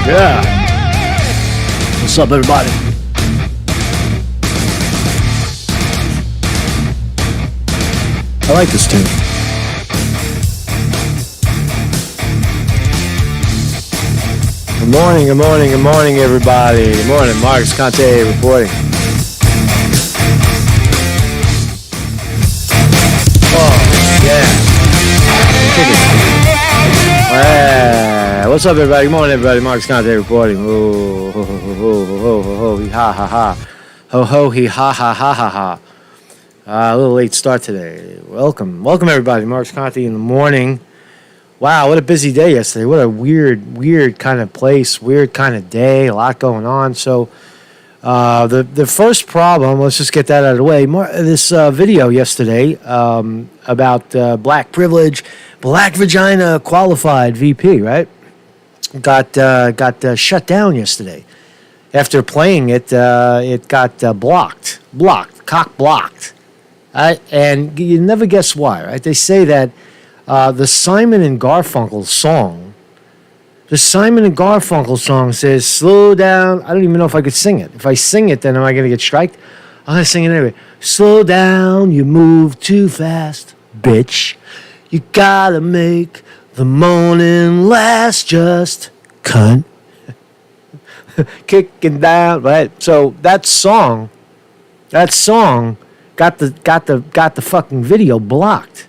Yeah. What's up, everybody? I like this tune. Good morning, good morning, good morning, everybody. Good morning, Marcus Conte reporting. Oh, yeah. What's up, everybody? Good morning, everybody. Marcus Conte reporting. Oh, ho, ho, ho, ho, ho, ho, ho, he, ha, ha, ha. Ho, ho, he, ha, ha, ha, ha, ha. A little late start today. Welcome, everybody. Marcus Conte in the morning. Wow, what a busy day yesterday. What a weird kind of place, weird kind of day. A lot going on. So, the first problem, let's just get that out of the way. This video yesterday about black privilege, black vagina qualified VP, right? Got shut down yesterday. After playing it, it got blocked, cock blocked. And you never guess why, right? They say that the Simon and Garfunkel song, says, slow down. I don't even know if I could sing it. If I sing it, then am I going to get striked? I'm going to sing it anyway. Slow down, you move too fast, bitch. You gotta make the morning last, just cunt. Kicking down, right? So that song got the fucking video blocked.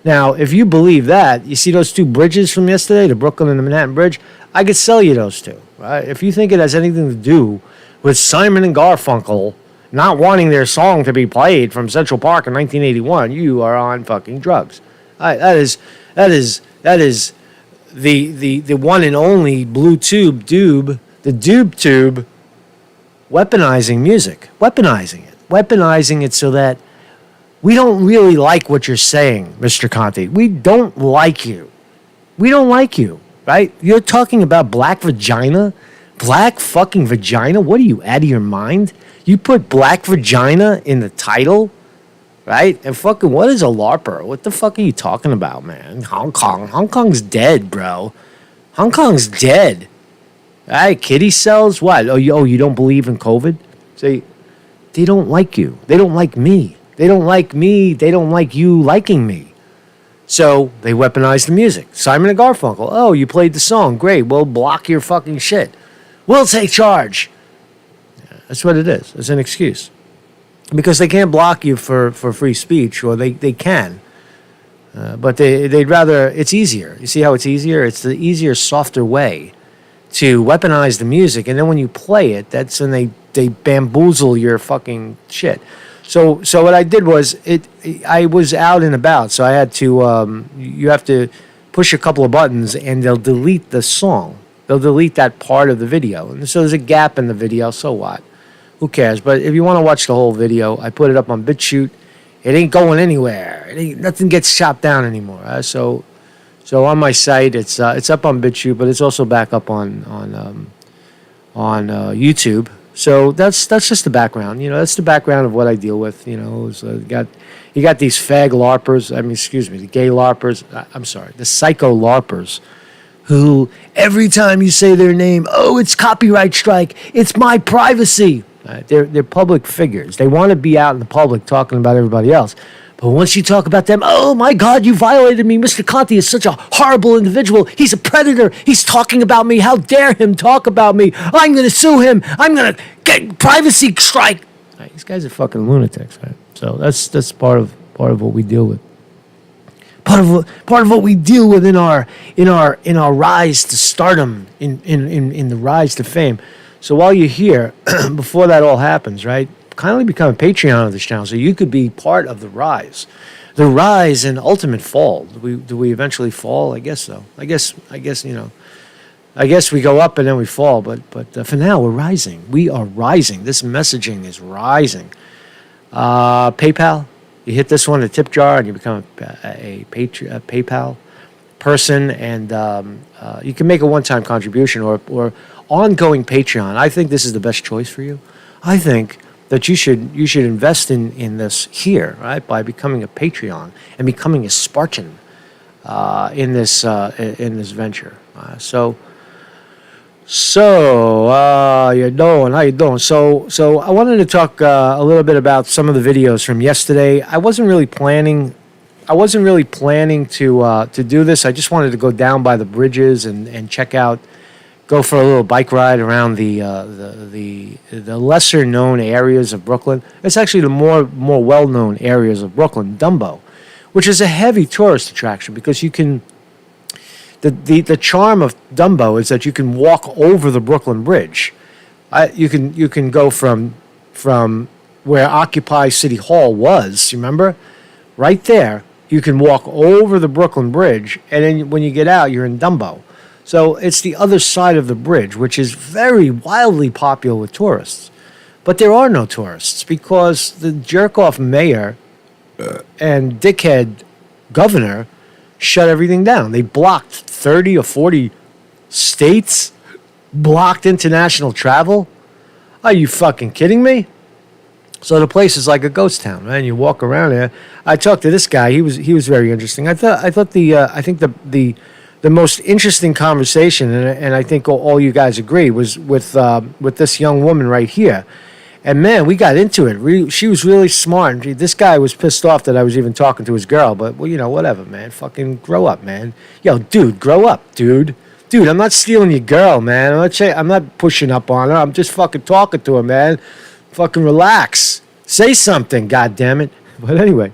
Now, if you believe that, you see those two bridges from yesterday, the Brooklyn and the Manhattan Bridge, I could sell you those two, right? If you think it has anything to do with Simon and Garfunkel not wanting their song to be played from Central Park in 1981, you are on fucking drugs. That is the one and only blue tube doob, the doob tube, weaponizing music, weaponizing it so that we don't really like what you're saying, Mr. Conte. We don't like you, right? You're talking about black vagina, black fucking vagina. What are you, out of your mind? You put black vagina in the title. Right? And fucking, what is a LARPer? What the fuck are you talking about, man? Hong Kong's dead, bro. Hong Kong's dead. Right? Kitty cells? What? Oh, you don't believe in COVID? Say, they don't like you. They don't like me. They don't like me. They don't like you liking me. So they weaponize the music. Simon and Garfunkel. Oh, you played the song. Great. We'll block your fucking shit. We'll take charge. Yeah, that's what it is. It's an excuse. Because they can't block you for free speech, or they can. But they'd rather, it's easier. You see how it's easier? It's the easier, softer way to weaponize the music. And then when you play it, that's when they bamboozle your fucking shit. So what I did was, I was out and about. So I had to, you have to push a couple of buttons and they'll delete the song. They'll delete that part of the video. And so there's a gap in the video, so what? Who cares? But if you want to watch the whole video, I put it up on BitChute. It ain't going anywhere. Nothing gets chopped down anymore. So on my site, it's up on BitChute, but it's also back up on YouTube. So that's just the background. You know, that's the background of what I deal with. You know, so you got these fag LARPers. The gay LARPers. I'm sorry, the psycho LARPers, who every time you say their name, oh, it's copyright strike. It's my privacy. They're public figures. They want to be out in the public talking about everybody else. But once you talk about them, oh my God, you violated me. Mr. Conte is such a horrible individual. He's a predator. He's talking about me. How dare him talk about me? I'm going to sue him. I'm going to get privacy strike. Right, these guys are fucking lunatics. Right? So that's part of what we deal with. Part of what we deal with in our rise to stardom, in the rise to fame. So while you're here, before that all happens, right, kindly become a Patreon of this channel so you could be part of the rise and ultimate fall. Do we eventually fall? I guess so. I guess we go up and then we fall. But for now, we're rising. We are rising. This messaging is rising. PayPal. You hit this one, the tip jar, and you become a PayPal person, and you can make a one-time contribution or ongoing Patreon. I think this is the best choice for you. I think that you should invest in this here, right, by becoming a Patreon and becoming a Spartan in this venture. So So, you doing? How you doing? So I wanted to talk a little bit about some of the videos from yesterday. I wasn't really planning. I wasn't really planning to do this. I just wanted to go down by the bridges and check out, go for a little bike ride around the lesser known areas of Brooklyn. It's actually the more well known areas of Brooklyn, Dumbo, which is a heavy tourist attraction because you can. The charm of Dumbo is that you can walk over the Brooklyn Bridge. You can go from where Occupy City Hall was. You remember, right there. You can walk over the Brooklyn Bridge, and then when you get out, you're in Dumbo. So it's the other side of the bridge, which is very wildly popular with tourists. But there are no tourists because the jerk-off mayor and dickhead governor shut everything down. They blocked 30 or 40 states, blocked international travel. Are you fucking kidding me? So the place is like a ghost town, right? And you walk around there. I talked to this guy. He was very interesting. I think the most interesting conversation, and I think all you guys agree, was with this young woman right here. And man, we got into it. She was really smart. This guy was pissed off that I was even talking to his girl. But well, whatever, man. Fucking grow up, man. Yo, dude, grow up, dude. Dude, I'm not stealing your girl, man. I'm not pushing up on her. I'm just fucking talking to her, man. Fucking relax. Say something, goddammit. But anyway,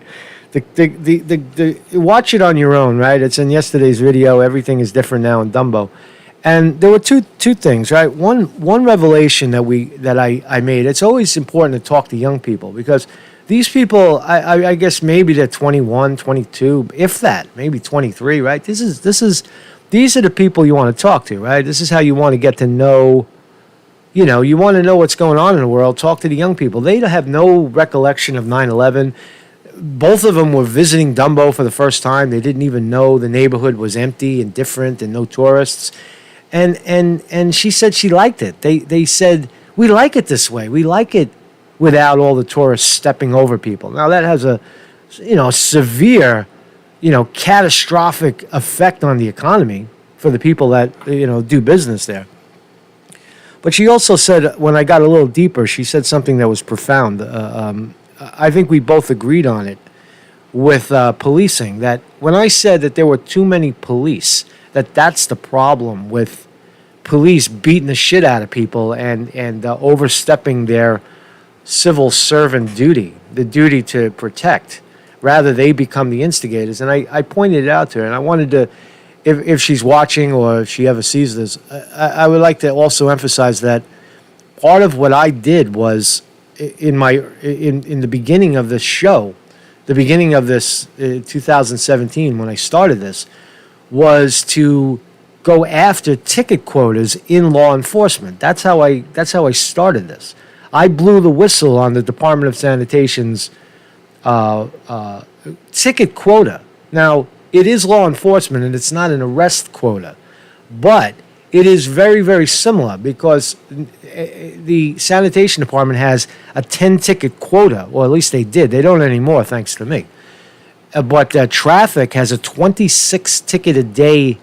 the watch it on your own, right? It's in yesterday's video. Everything is different now in Dumbo. And there were two things, right? One revelation that I made. It's always important to talk to young people because these people, I guess maybe they're 21, 22, if that, maybe 23, right? These are the people you want to talk to, right? This is how you want to get to know. You want to know what's going on in the world. Talk to the young people. They have no recollection of 9/11. Both of them were visiting Dumbo for the first time. They didn't even know the neighborhood was empty and different and no tourists. And she said she liked it. They said, we like it this way. We like it without all the tourists stepping over people. Now that has a severe, catastrophic effect on the economy for the people that, do business there. But she also said, when I got a little deeper, she said something that was profound. I think we both agreed on it with policing, that when I said that there were too many police, that's the problem with police beating the shit out of people and overstepping their civil servant duty, the duty to protect. Rather, they become the instigators. And I pointed it out to her, and I wanted to, if she's watching or if she ever sees this, I would like to also emphasize that part of what I did was in the beginning of this show, the beginning of this 2017 when I started this, was to go after ticket quotas in law enforcement. That's how I started this. I blew the whistle on the Department of Sanitation's ticket quota. Now, it is law enforcement and it's not an arrest quota, but it is very, very similar because the sanitation department has a 10-ticket quota, or at least they did. They don't anymore, thanks to me. But traffic has a 26-ticket-a-day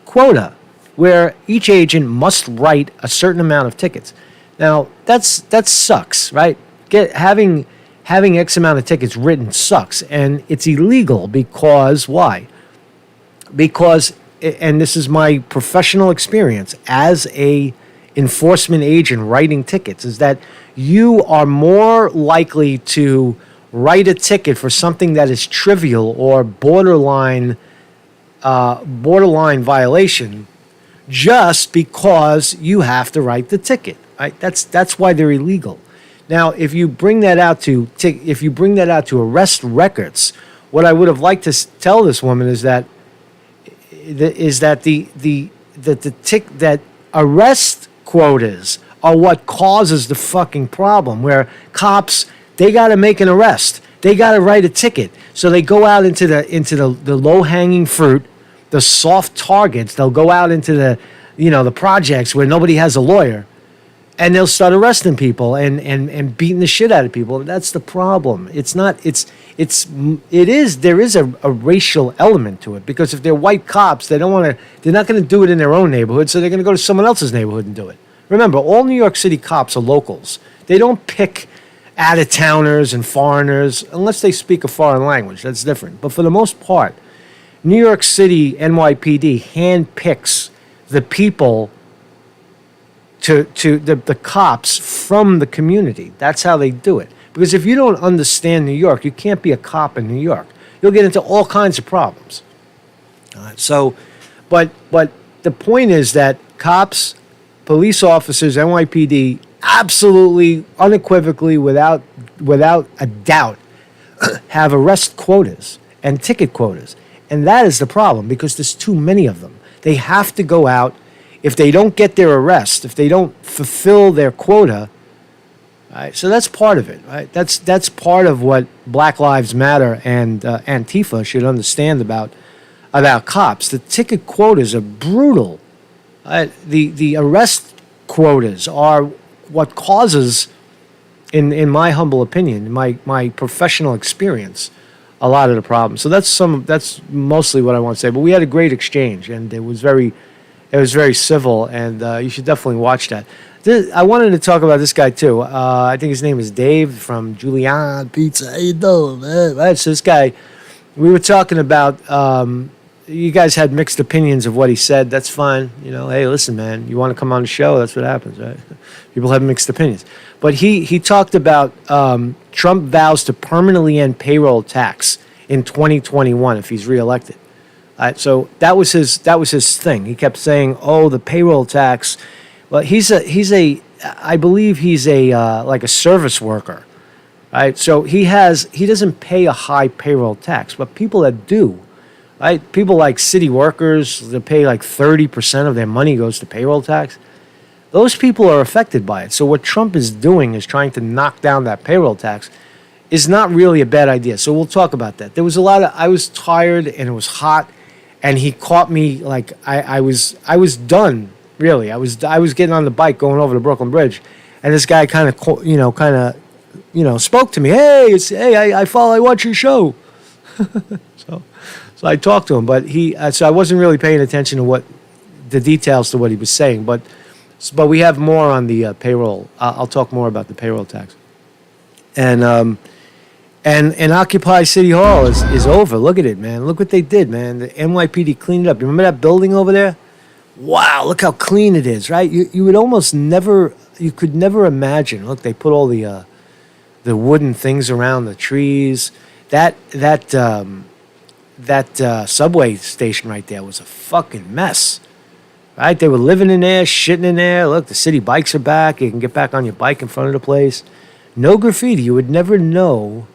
quota where each agent must write a certain amount of tickets. Now, that sucks, right? Having X amount of tickets written sucks, and it's illegal because why? Because, and this is my professional experience as a enforcement agent writing tickets, is that you are more likely to write a ticket for something that is trivial or borderline violation just because you have to write the ticket. Right? That's why they're illegal. Now, if you bring that out to arrest records, what I would have liked to tell this woman is that that arrest quotas are what causes the fucking problem. Where cops, they got to make an arrest, they got to write a ticket, so they go out into the low hanging fruit, the soft targets. They'll go out into the projects where nobody has a lawyer. and they'll start arresting people and beating the shit out of people. That's the problem. It's not. It is. There is a racial element to it, because if they're white cops, they don't want to. They're not going to do it in their own neighborhood, so they're going to go to someone else's neighborhood and do it. Remember, all New York City cops are locals. They don't pick out-of-towners and foreigners unless they speak a foreign language. That's different. But for the most part, New York City NYPD handpicks the people to the cops from the community. That's how they do it. Because if you don't understand New York, you can't be a cop in New York. You'll get into all kinds of problems. All right, so, but the point is that cops, police officers, NYPD, absolutely, unequivocally, without a doubt, have arrest quotas and ticket quotas. And that is the problem, because there's too many of them. They have to go out. If they don't get their arrest, if they don't fulfill their quota, right? So that's part of it, right? That's part of what Black Lives Matter and Antifa should understand about cops. The ticket quotas are brutal. The arrest quotas are what causes, in my humble opinion, my professional experience, a lot of the problems. So that's mostly what I want to say. But we had a great exchange, and it was very civil, and you should definitely watch that. I wanted to talk about this guy too. I think his name is Dave from Julian Pizza. How you doing, man? Right, so this guy, we were talking about. You guys had mixed opinions of what he said. That's fine. You know, hey, listen, man, you want to come on the show? That's what happens, right? People have mixed opinions. But he talked about Trump vows to permanently end payroll tax in 2021 if he's reelected. So that was his thing. He kept saying, "Oh, the payroll tax." Well, I believe he's like a service worker, right? So he doesn't pay a high payroll tax, but people that do. Right? People like city workers, they pay like 30% of their money goes to payroll tax. Those people are affected by it. So what Trump is doing is trying to knock down that payroll tax is not really a bad idea. So we'll talk about that. There was I was tired and it was hot, and he caught me like I was done, really. I was getting on the bike going over the Brooklyn Bridge, and this guy kind of spoke to me. Hey, I watch your show. So I talked to him, but so I wasn't really paying attention to what the details to what he was saying. But we have more on the payroll. I'll talk more about the payroll tax. And Occupy City Hall is over. Look at it, man. Look what they did, man. The NYPD cleaned it up. You remember that building over there? Wow, look how clean it is, right? You would almost never, you could never imagine. Look, they put all the wooden things around the trees. That subway station right there was a fucking mess, right? They were living in there, shitting in there. Look, the city bikes are back. You can get back on your bike in front of the place. No graffiti. You would never know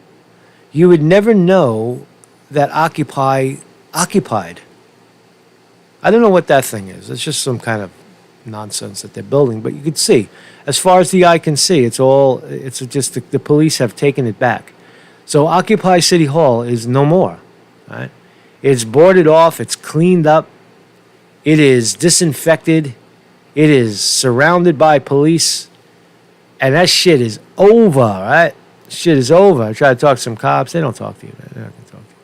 that Occupy occupied. I don't know what that thing is. It's just some kind of nonsense that they're building. But you could see, as far as the eye can see, it's just the police have taken it back. So Occupy City Hall is no more. Right? It's boarded off. It's cleaned up. It is disinfected. It is surrounded by police. And that shit is over, right? Shit is over. I try to talk to some cops. They don't talk to you, man. They're not going to talk to you.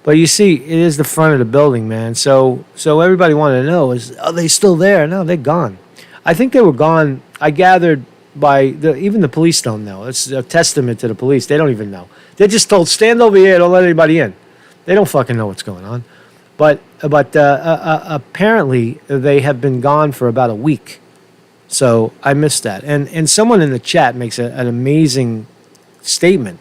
But you see, it is the front of the building, man. So everybody wanted to know, are they still there? No, they're gone. I think they were gone. I gathered even the police don't know. It's a testament to the police. They don't even know. They're just told, stand over here. Don't let anybody in. They don't fucking know what's going on. But apparently they have been gone for about a week. So I missed that. And someone in the chat makes an amazing statement.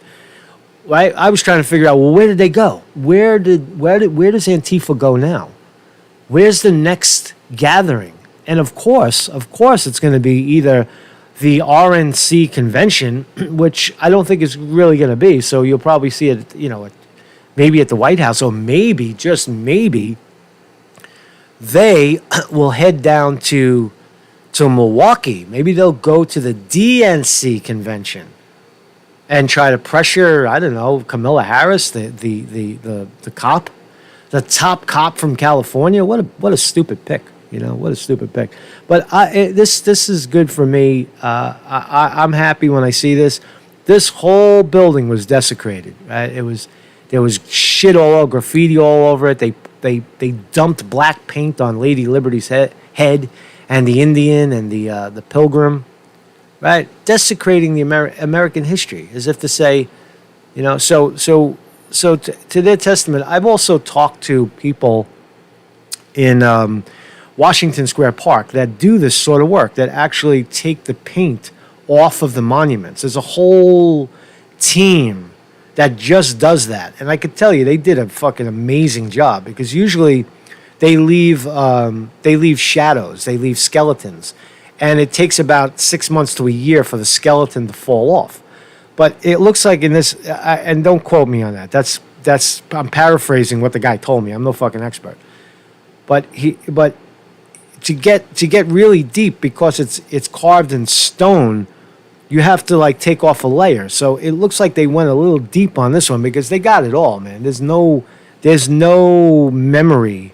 Right? I was trying to figure out, well, where did they go? Where does Antifa go now? Where's the next gathering? And of course it's going to be either the RNC convention, which I don't think is really going to be. So you'll probably see it, maybe at the White House, or maybe, just maybe, they will head down to Milwaukee. Maybe they'll go to the DNC convention and try to pressure, I don't know, Kamala Harris, the cop, the top cop from California. What a stupid pick. What a stupid pick. But this is good for me. I'm happy when I see this. This whole building was desecrated. Right? There was shit all over, graffiti all over it. They dumped black paint on Lady Liberty's head and the Indian and the Pilgrim. Right? Desecrating the American history, as if to say, So to their testament, I've also talked to people in Washington Square Park that do this sort of work, that actually take the paint off of the monuments. There's a whole team that just does that. And I could tell you, they did a fucking amazing job, because usually they leave shadows, they leave skeletons. And it takes about 6 months to a year for the skeleton to fall off. But it looks like in this, and don't quote me on that. That's I'm paraphrasing what the guy told me. I'm no fucking expert. But to get really deep, because it's carved in stone, you have to like take off a layer. So it looks like they went a little deep on this one, because they got it all, man. There's no memory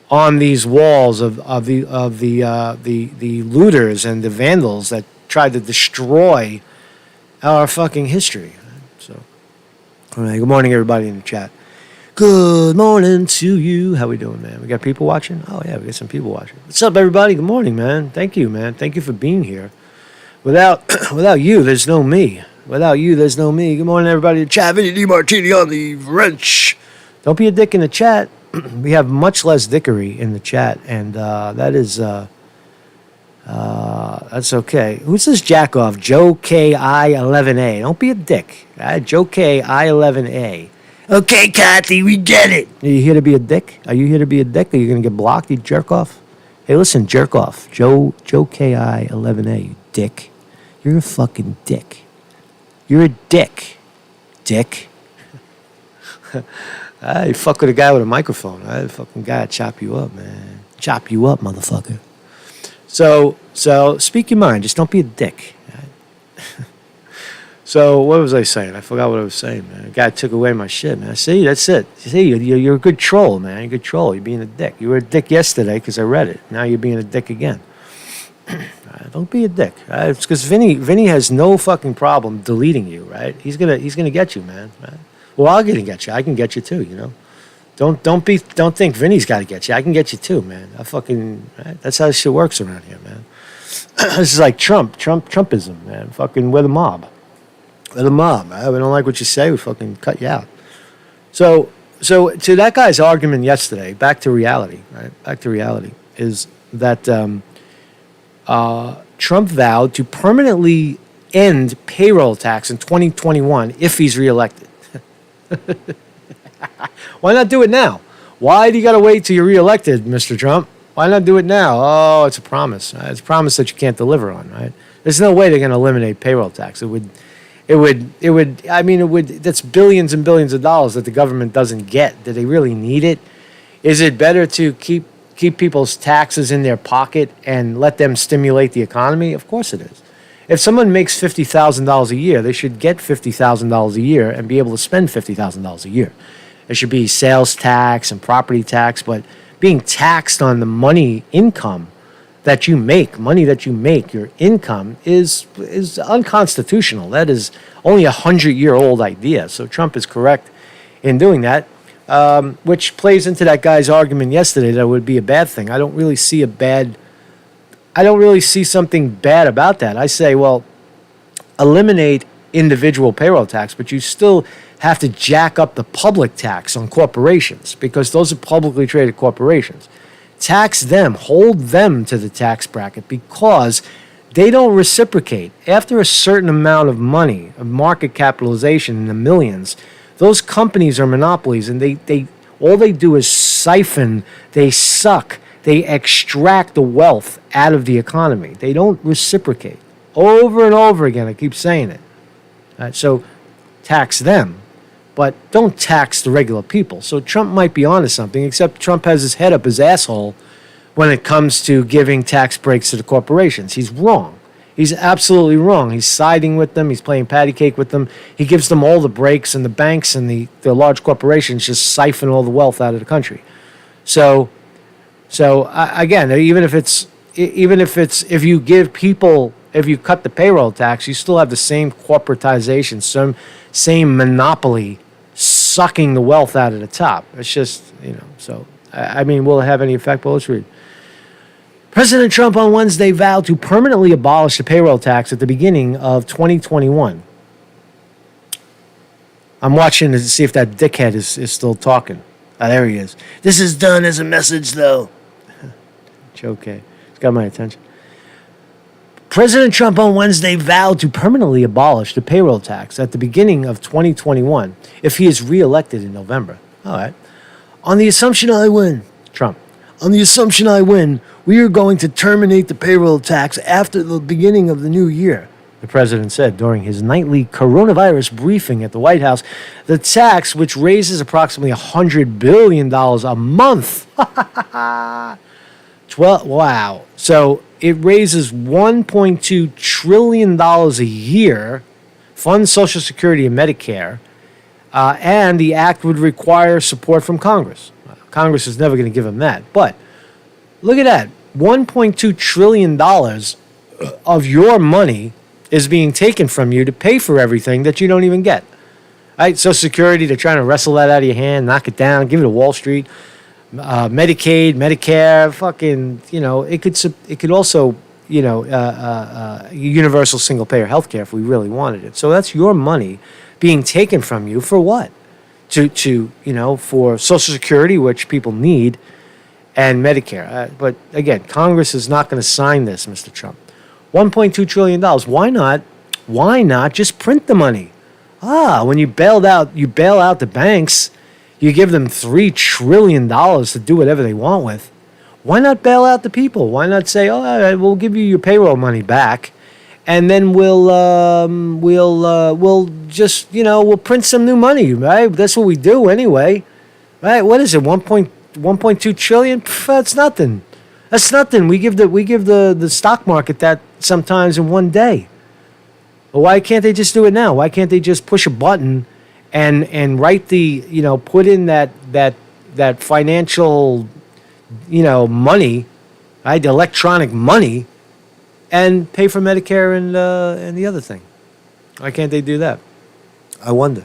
on these walls of the looters and the vandals that tried to destroy our fucking history. So, all right, good morning, everybody in the chat. Good morning to you. How we doing, man? We got people watching? Oh, yeah, we got some people watching. What's up, everybody? Good morning, man. Thank you, man. Thank you for being here. Without you, there's no me. Without you, there's no me. Good morning, everybody in the chat. Vinny D. Martini on the wrench. Don't be a dick in the chat. We have much less dickery in the chat, and that's okay. Who's this jack off? Joe KI11A. Don't be a dick. Joe KI11A. Okay, Kathy, we get it. Are you here to be a dick? Are you here to be a dick? Are you going to get blocked, you jerk off? Hey, listen, jerk off. Joe KI11A, you dick. You're a fucking dick. You're a dick. Dick. I fuck with a guy with a microphone. I fucking guy chop you up, man. Chop you up, motherfucker. So speak your mind. Just don't be a dick. So what was I saying? I forgot what I was saying, man. The guy took away my shit, man. See, that's it. See, you're a good troll, man. You're a good troll. You're being a dick. You were a dick yesterday because I read it. Now you're being a dick again. Don't be a dick. It's because Vinny has no fucking problem deleting you, right? He's gonna get you, man. Right? Well, I'm gonna get you. I can get you too, Don't think Vinny's got to get you. I can get you too, man. Right? That's how this shit works around here, man. This is like Trumpism, man. Fucking we're the mob. We're the mob. Right? We don't like what you say. We fucking cut you out. So to that guy's argument yesterday, back to reality, right? Back to reality is that Trump vowed to permanently end payroll tax in 2021 if he's reelected. Why not do it now? Why do you got to wait till you're reelected, Mr. Trump? Why not do it now? Oh, it's a promise. It's a promise that you can't deliver on, right? There's no way they're going to eliminate payroll tax. That's billions and billions of dollars that the government doesn't get. Do they really need it? Is it better to keep people's taxes in their pocket and let them stimulate the economy? Of course it is. If someone makes $50,000 a year, they should get $50,000 a year and be able to spend $50,000 a year. There should be sales tax and property tax, but being taxed on the money that you make, your income is unconstitutional. That is only 100-year-old idea. So Trump is correct in doing that, which plays into that guy's argument yesterday that it would be a bad thing. I don't really see something bad about that. I say, well, eliminate individual payroll tax, but you still have to jack up the public tax on corporations, because those are publicly traded corporations. Tax them, hold them to the tax bracket, because they don't reciprocate. After a certain amount of money, of market capitalization in the millions, those companies are monopolies, and they all they do is siphon, they suck, they extract the wealth out of the economy. They don't reciprocate. Over and over again, I keep saying it. So tax them, but don't tax the regular people. So Trump might be onto something, except Trump has his head up his asshole when it comes to giving tax breaks to the corporations. He's wrong. He's absolutely wrong. He's siding with them. He's playing patty cake with them. He gives them all the breaks, and the banks and the large corporations just siphon all the wealth out of the country. So So again, if you give people, if you cut the payroll tax, you still have the same corporatization, same monopoly sucking the wealth out of the top. It's just, so I mean, will it have any effect? Well, let's read. President Trump on Wednesday vowed to permanently abolish the payroll tax at the beginning of 2021. I'm watching to see if that dickhead is still talking. Ah, there he is. This is done as a message, though. It's okay. It's got my attention. President Trump on Wednesday vowed to permanently abolish the payroll tax at the beginning of 2021 if he is reelected in November. All right. On the assumption I win, Trump. On the assumption I win, we are going to terminate the payroll tax after the beginning of the new year, the president said during his nightly coronavirus briefing at the White House. The tax, which raises approximately $100 billion a month. Wow. So it raises $1.2 trillion a year, funds Social Security and Medicare, and the act would require support from Congress. Congress is never going to give them that. But look at that. $1.2 trillion of your money is being taken from you to pay for everything that you don't even get. Right? Social Security, they're trying to wrestle that out of your hand, knock it down, give it to Wall Street. Medicaid, Medicare, fucking, it could also, universal single payer health care if we really wanted it. So that's your money being taken from you for what? For Social Security, which people need, and Medicare. But again, Congress is not going to sign this, Mr. Trump. $1.2 trillion. Why not just print the money? When you bail out the banks, you give them $3 trillion to do whatever they want with. Why not bail out the people? Why not say, all right, we'll give you your payroll money back, and then we'll just, we'll print some new money, right? That's what we do anyway, right? What is it, 1.2 trillion? Pff, that's nothing. That's nothing. We give the stock market that sometimes in one day. But why can't they just do it now? Why can't they just push a button and write put in that financial, money, right? The electronic money, and pay for Medicare and the other thing. Why can't they do that? I wonder.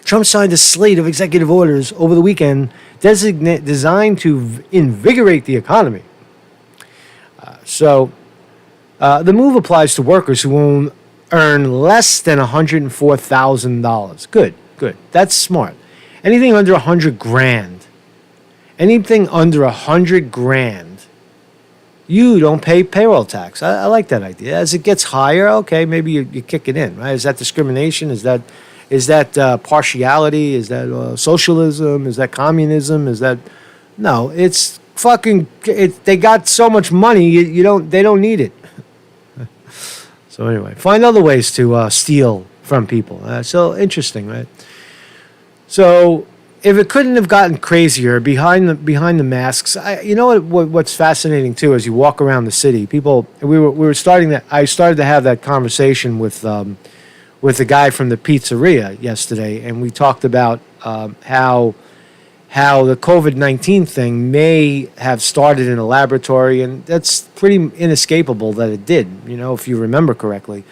Trump signed a slate of executive orders over the weekend designed to invigorate the economy. The move applies to workers who earn less than $104,000. Good. That's smart. Anything under $100,000, you don't pay payroll tax. I like that idea. As it gets higher, okay, maybe you kick it in, right? Is that discrimination? Is that partiality? Is that socialism? Is that communism? No? It's fucking. They got so much money. They don't need it. So anyway, find other ways to steal from people. So interesting, right? So if it couldn't have gotten crazier behind the masks, what's fascinating too, as you walk around the city, people. I started to have that conversation with the guy from the pizzeria yesterday, and we talked about how the COVID-19 thing may have started in a laboratory, and that's pretty inescapable that it did, if you remember correctly.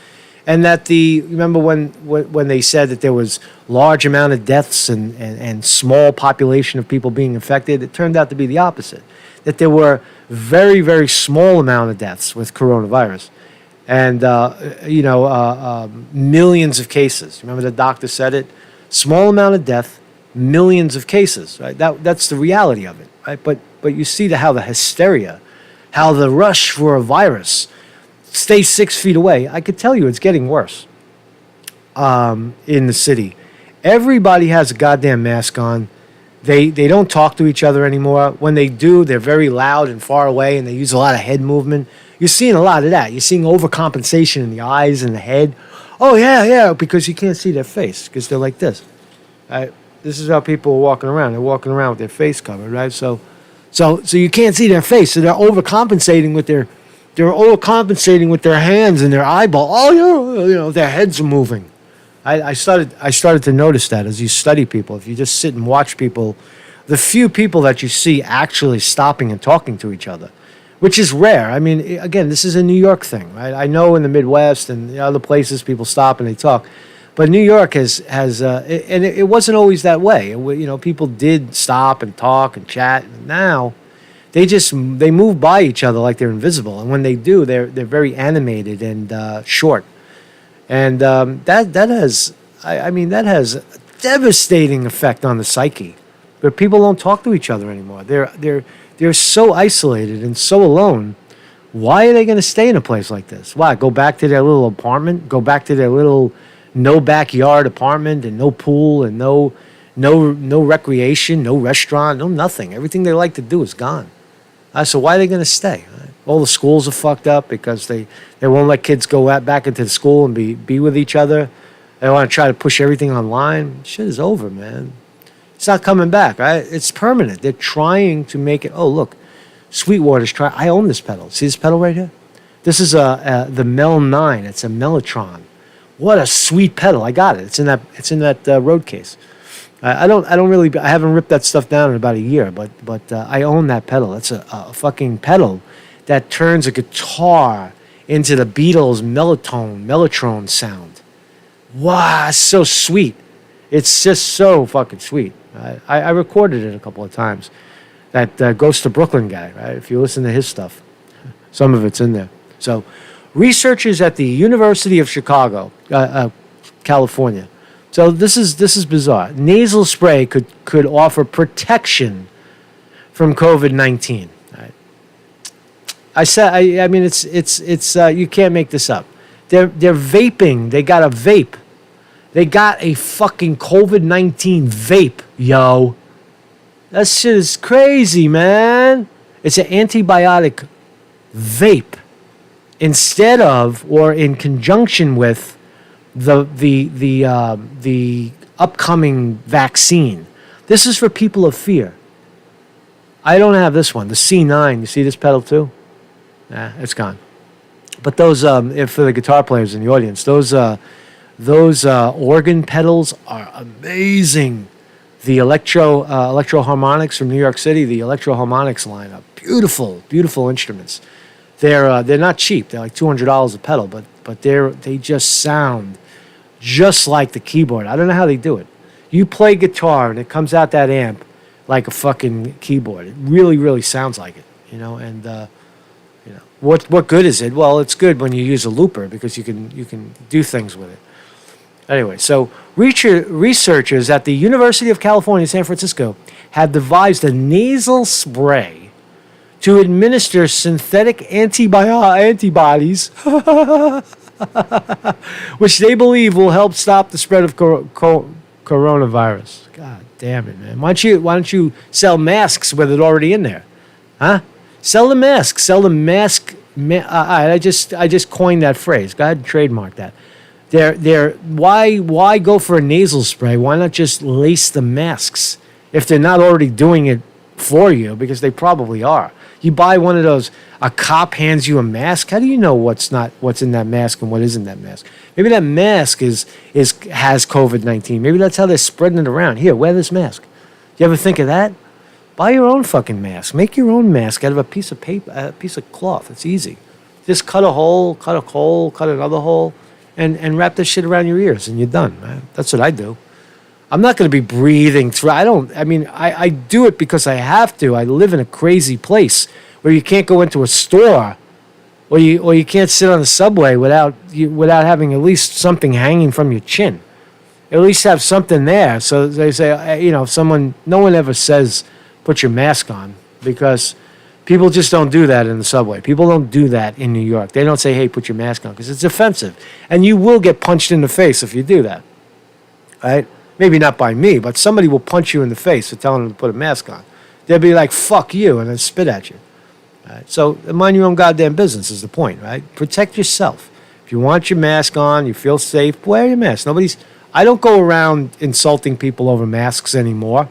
And that remember when they said that there was large amount of deaths and small population of people being infected, it turned out to be the opposite, that there were very, very small amount of deaths with coronavirus. And, millions of cases. Remember the doctor said it? Small amount of death, millions of cases, right? That's the reality of it, right? But you see how the hysteria, how the rush for a virus, stay 6 feet away. I could tell you it's getting worse in the city. Everybody has a goddamn mask on. They don't talk to each other anymore. When they do, they're very loud and far away, and they use a lot of head movement. You're seeing a lot of that. You're seeing overcompensation in the eyes and the head. Oh, yeah, because you can't see their face because they're like this. Right? This is how people are walking around. They're walking around with their face covered, right? So you can't see their face. So they're overcompensating with their hands and their eyeball. Oh, their heads are moving. I started to notice that as you study people. If you just sit and watch people the few people that you see actually stopping and talking to each other, which is rare. I mean, again, this is a New York thing, right? I know in the Midwest and other places people stop and they talk, but New York and it wasn't always that way. People did stop and talk and chat. And now, they move by each other like they're invisible, and when they do, they're very animated and short, and that has a devastating effect on the psyche. But people don't talk to each other anymore. They're so isolated and so alone. Why are they going to stay in a place like this? Why go back to their little apartment? Go back to their little no backyard apartment and no pool and no recreation, no restaurant, no nothing. Everything they like to do is gone. So why are they going to stay? All the schools are fucked up because they won't let kids go back into the school and be with each other. They want to try to push everything online. Shit is over, man. It's not coming back, right? It's permanent. They're trying to make it. Oh, look, Sweetwater's trying. I own this pedal. See this pedal right here? This is the L9. It's a Mellotron. What a sweet pedal! I got it. It's in that road case. I haven't ripped that stuff down in about a year, but I own that pedal. It's a fucking pedal that turns a guitar into the Beatles' Mellotron sound. Wow, it's so sweet. It's just so fucking sweet. I recorded it a couple of times. That Ghost of Brooklyn guy, right? If you listen to his stuff, some of it's in there. So, researchers at the University of Chicago, California. So this is bizarre. Nasal spray could offer protection from COVID-19. Right? I mean it's you can't make this up. They're vaping. They got a vape. They got a fucking COVID-19 vape, yo. That shit is crazy, man. It's an antibiotic vape instead of or in conjunction with the upcoming vaccine. This is for people of fear. I don't have this one, the C9. You see this pedal too? Nah, it's gone. But those, if for the guitar players in the audience, those organ pedals are amazing. The electro harmonics from New York City, the electro harmonics lineup, beautiful instruments. They're not cheap. They're like $200 a pedal, but they just sound just like the keyboard. I don't know how they do it. You play guitar and it comes out that amp like a fucking keyboard. It really sounds like it, And what good is it? Well, it's good when you use a looper because you can do things with it. Anyway, so researchers at the University of California, San Francisco, have devised a nasal spray to administer synthetic antibodies, which they believe will help stop the spread of coronavirus. God damn it, man! Why don't you sell masks with it already in there, huh? Sell the mask. Sell the mask. I just coined that phrase. Go ahead and trademark that. Why go for a nasal spray? Why not just lace the masks if they're not already doing it for you? Because they probably are. You buy one of those, a cop hands you a mask. How do you know what's in that mask and what isn't that mask? Maybe that mask has COVID-19. Maybe that's how they're spreading it around. Here, wear this mask. You ever think of that? Buy your own fucking mask. Make your own mask out of a piece of paper, a piece of cloth. It's easy. Just cut a hole, cut another hole, and wrap this shit around your ears, and you're done, man. That's what I do. I'm not going to be breathing through. I do it because I have to. I live in a crazy place where you can't go into a store, or you can't sit on the subway without having at least something hanging from your chin. At least have something there. So they say, no one ever says put your mask on because people just don't do that in the subway. People don't do that in New York. They don't say, hey, put your mask on because it's offensive. And you will get punched in the face if you do that, right? Maybe not by me, but somebody will punch you in the face for telling them to put a mask on. They'll be like, fuck you, and then spit at you. Right? So mind your own goddamn business is the point, right? Protect yourself. If you want your mask on, you feel safe, wear your mask. I don't go around insulting people over masks anymore.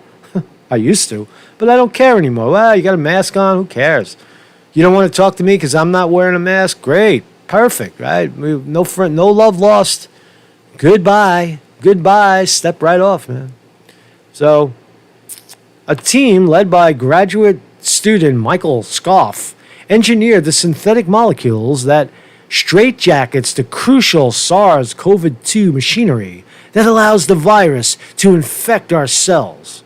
I used to, but I don't care anymore. Well, you got a mask on, who cares? You don't want to talk to me because I'm not wearing a mask? Great, perfect, right? No love lost. Goodbye, step right off, man. So, A team led by graduate student Michael Scoff engineered the synthetic molecules that straitjackets the crucial SARS-CoV-2 machinery that allows the virus to infect our cells,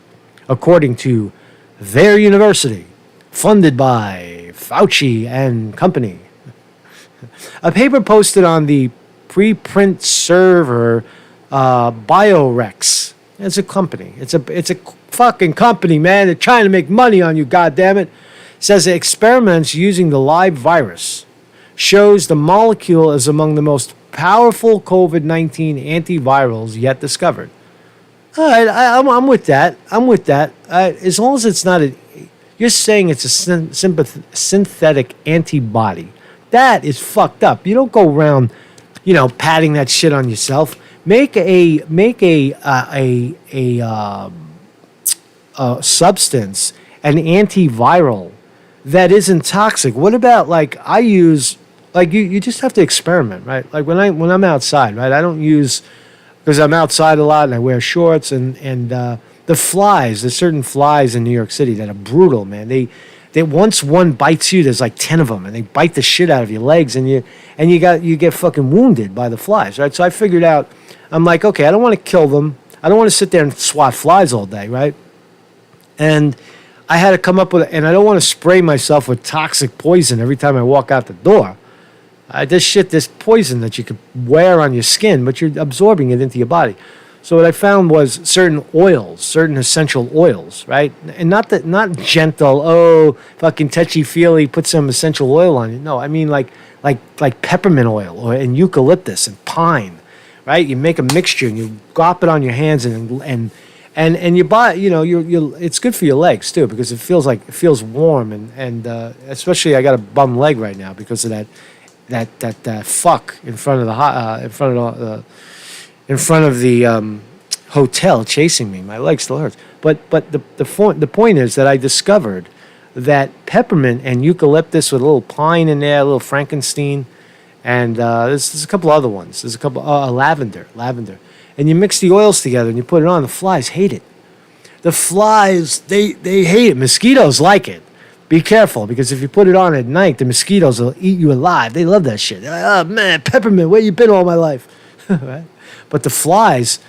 according to their university, funded by Fauci and company. A paper posted on the preprint server Biorex. It's a company. It's a fucking company, man. They're trying to make money on you, goddammit. Says that experiments using the live virus shows the molecule is among the most powerful COVID-19 antivirals yet discovered. All right, I'm with that. I'm with that. As long as it's not you're saying it's a synthetic antibody. That is fucked up. You don't go around, patting that shit on yourself. Make a substance, an antiviral that isn't toxic. What about I use you just have to experiment, right? Like when I'm outside, right? I don't use because I'm outside a lot and I wear shorts and the flies. There's certain flies in New York City that are brutal, man. They once one bites you, there's like 10 of them, and they bite the shit out of your legs, and you get fucking wounded by the flies, right? So I figured out, I'm like, okay, I don't want to kill them. I don't want to sit there and swat flies all day, right? And I had to come up with, and I don't want to spray myself with toxic poison every time I walk out the door. This poison that you could wear on your skin, but you're absorbing it into your body. So what I found was certain oils, certain essential oils, right? And not gentle, fucking touchy-feely, put some essential oil on it. No, I mean like peppermint oil and eucalyptus and pine, right? You make a mixture and you drop it on your hands and your body, it's good for your legs too because it feels warm and especially I got a bum leg right now because of that fuck in front of the hotel chasing me. My leg still hurts. But the point is that I discovered that peppermint and eucalyptus with a little pine in there, a little Frankenstein, and there's a couple other ones. There's a couple lavender, and you mix the oils together and you put it on. The flies hate it. The flies they hate it. Mosquitoes like it. Be careful because if you put it on at night, the mosquitoes will eat you alive. They love that shit. They're like, oh man, peppermint, where you been all my life? Right? But the flies,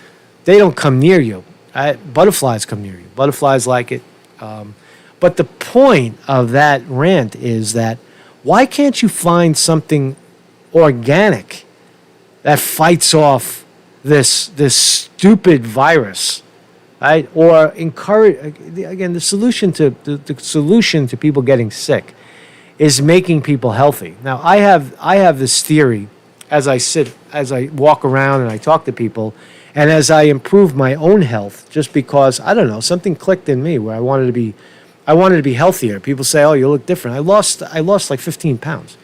they don't come near you. Right? Butterflies come near you. Butterflies like it. But the point of that rant is that why can't you find something organic that fights off this stupid virus, right? Or encourage again the solution to people getting sick is making people healthy. Now I have this theory as I walk around and I talk to people, and as I improve my own health, just because I don't know something clicked in me where I wanted to be healthier. People say, "Oh, you look different." I lost like 15 pounds,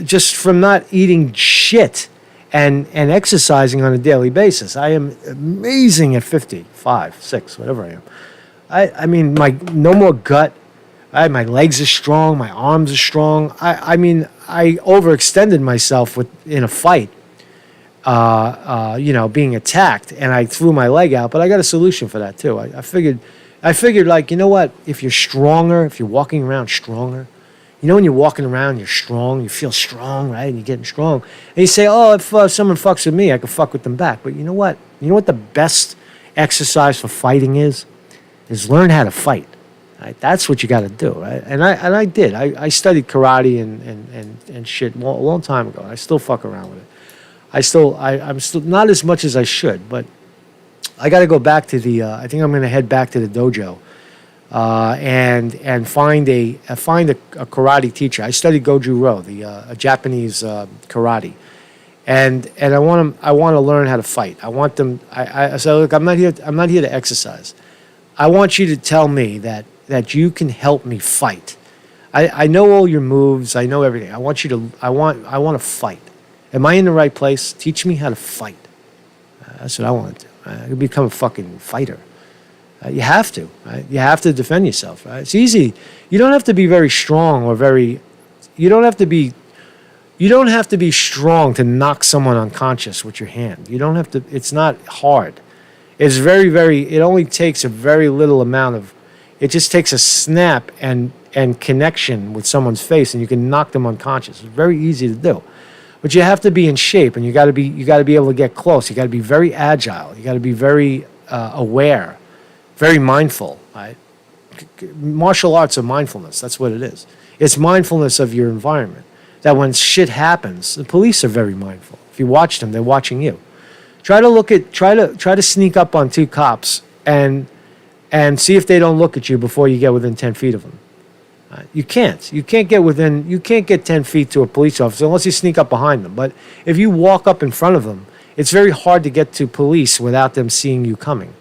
just from not eating shit and exercising on a daily basis. I am amazing at 55, 6, whatever I am. I mean, no more gut. My legs are strong. My arms are strong. I mean, I overextended myself in a fight, being attacked, and I threw my leg out. But I got a solution for that too. I figured, like, you know what? If you're stronger, if you're walking around stronger, when you're walking around, you're strong, you feel strong, right? And you're getting strong. And you say, oh, if someone fucks with me, I can fuck with them back. But you know what? You know what the best exercise for fighting is? Is learn how to fight. Right? That's what you got to do, right? And I did. I studied karate and shit a long time ago. I still fuck around with it. I'm still not as much as I should, but I got to go back to I think I'm going to head back to the dojo. And find a karate teacher. I studied Goju-Ryo, a Japanese karate, and I want to learn how to fight. I want them. I said, look, I'm not here to exercise. I want you to tell me that you can help me fight. I know all your moves. I know everything. I want to fight. Am I in the right place? Teach me how to fight. That's what I want to do. I can become a fucking fighter. You have to, right? You have to defend yourself, right? It's easy. You don't have to be very strong you don't have to be strong to knock someone unconscious with your hand. You don't have to, it's not hard. It's very, very. It only takes a very little amount of. It just takes a snap and connection with someone's face, and you can knock them unconscious. It's very easy to do, but you have to be in shape, and you got to be able to get close. You got to be very agile. You got to be very aware, very mindful. Right? Martial arts are mindfulness. That's what it is. It's mindfulness of your environment. That when shit happens, the police are very mindful. If you watch them, they're watching you. Try to sneak up on two cops and see if they don't look at you before you get within 10 feet of them. You can't get 10 feet to a police officer unless you sneak up behind them. But if you walk up in front of them, it's very hard to get to police without them seeing you coming,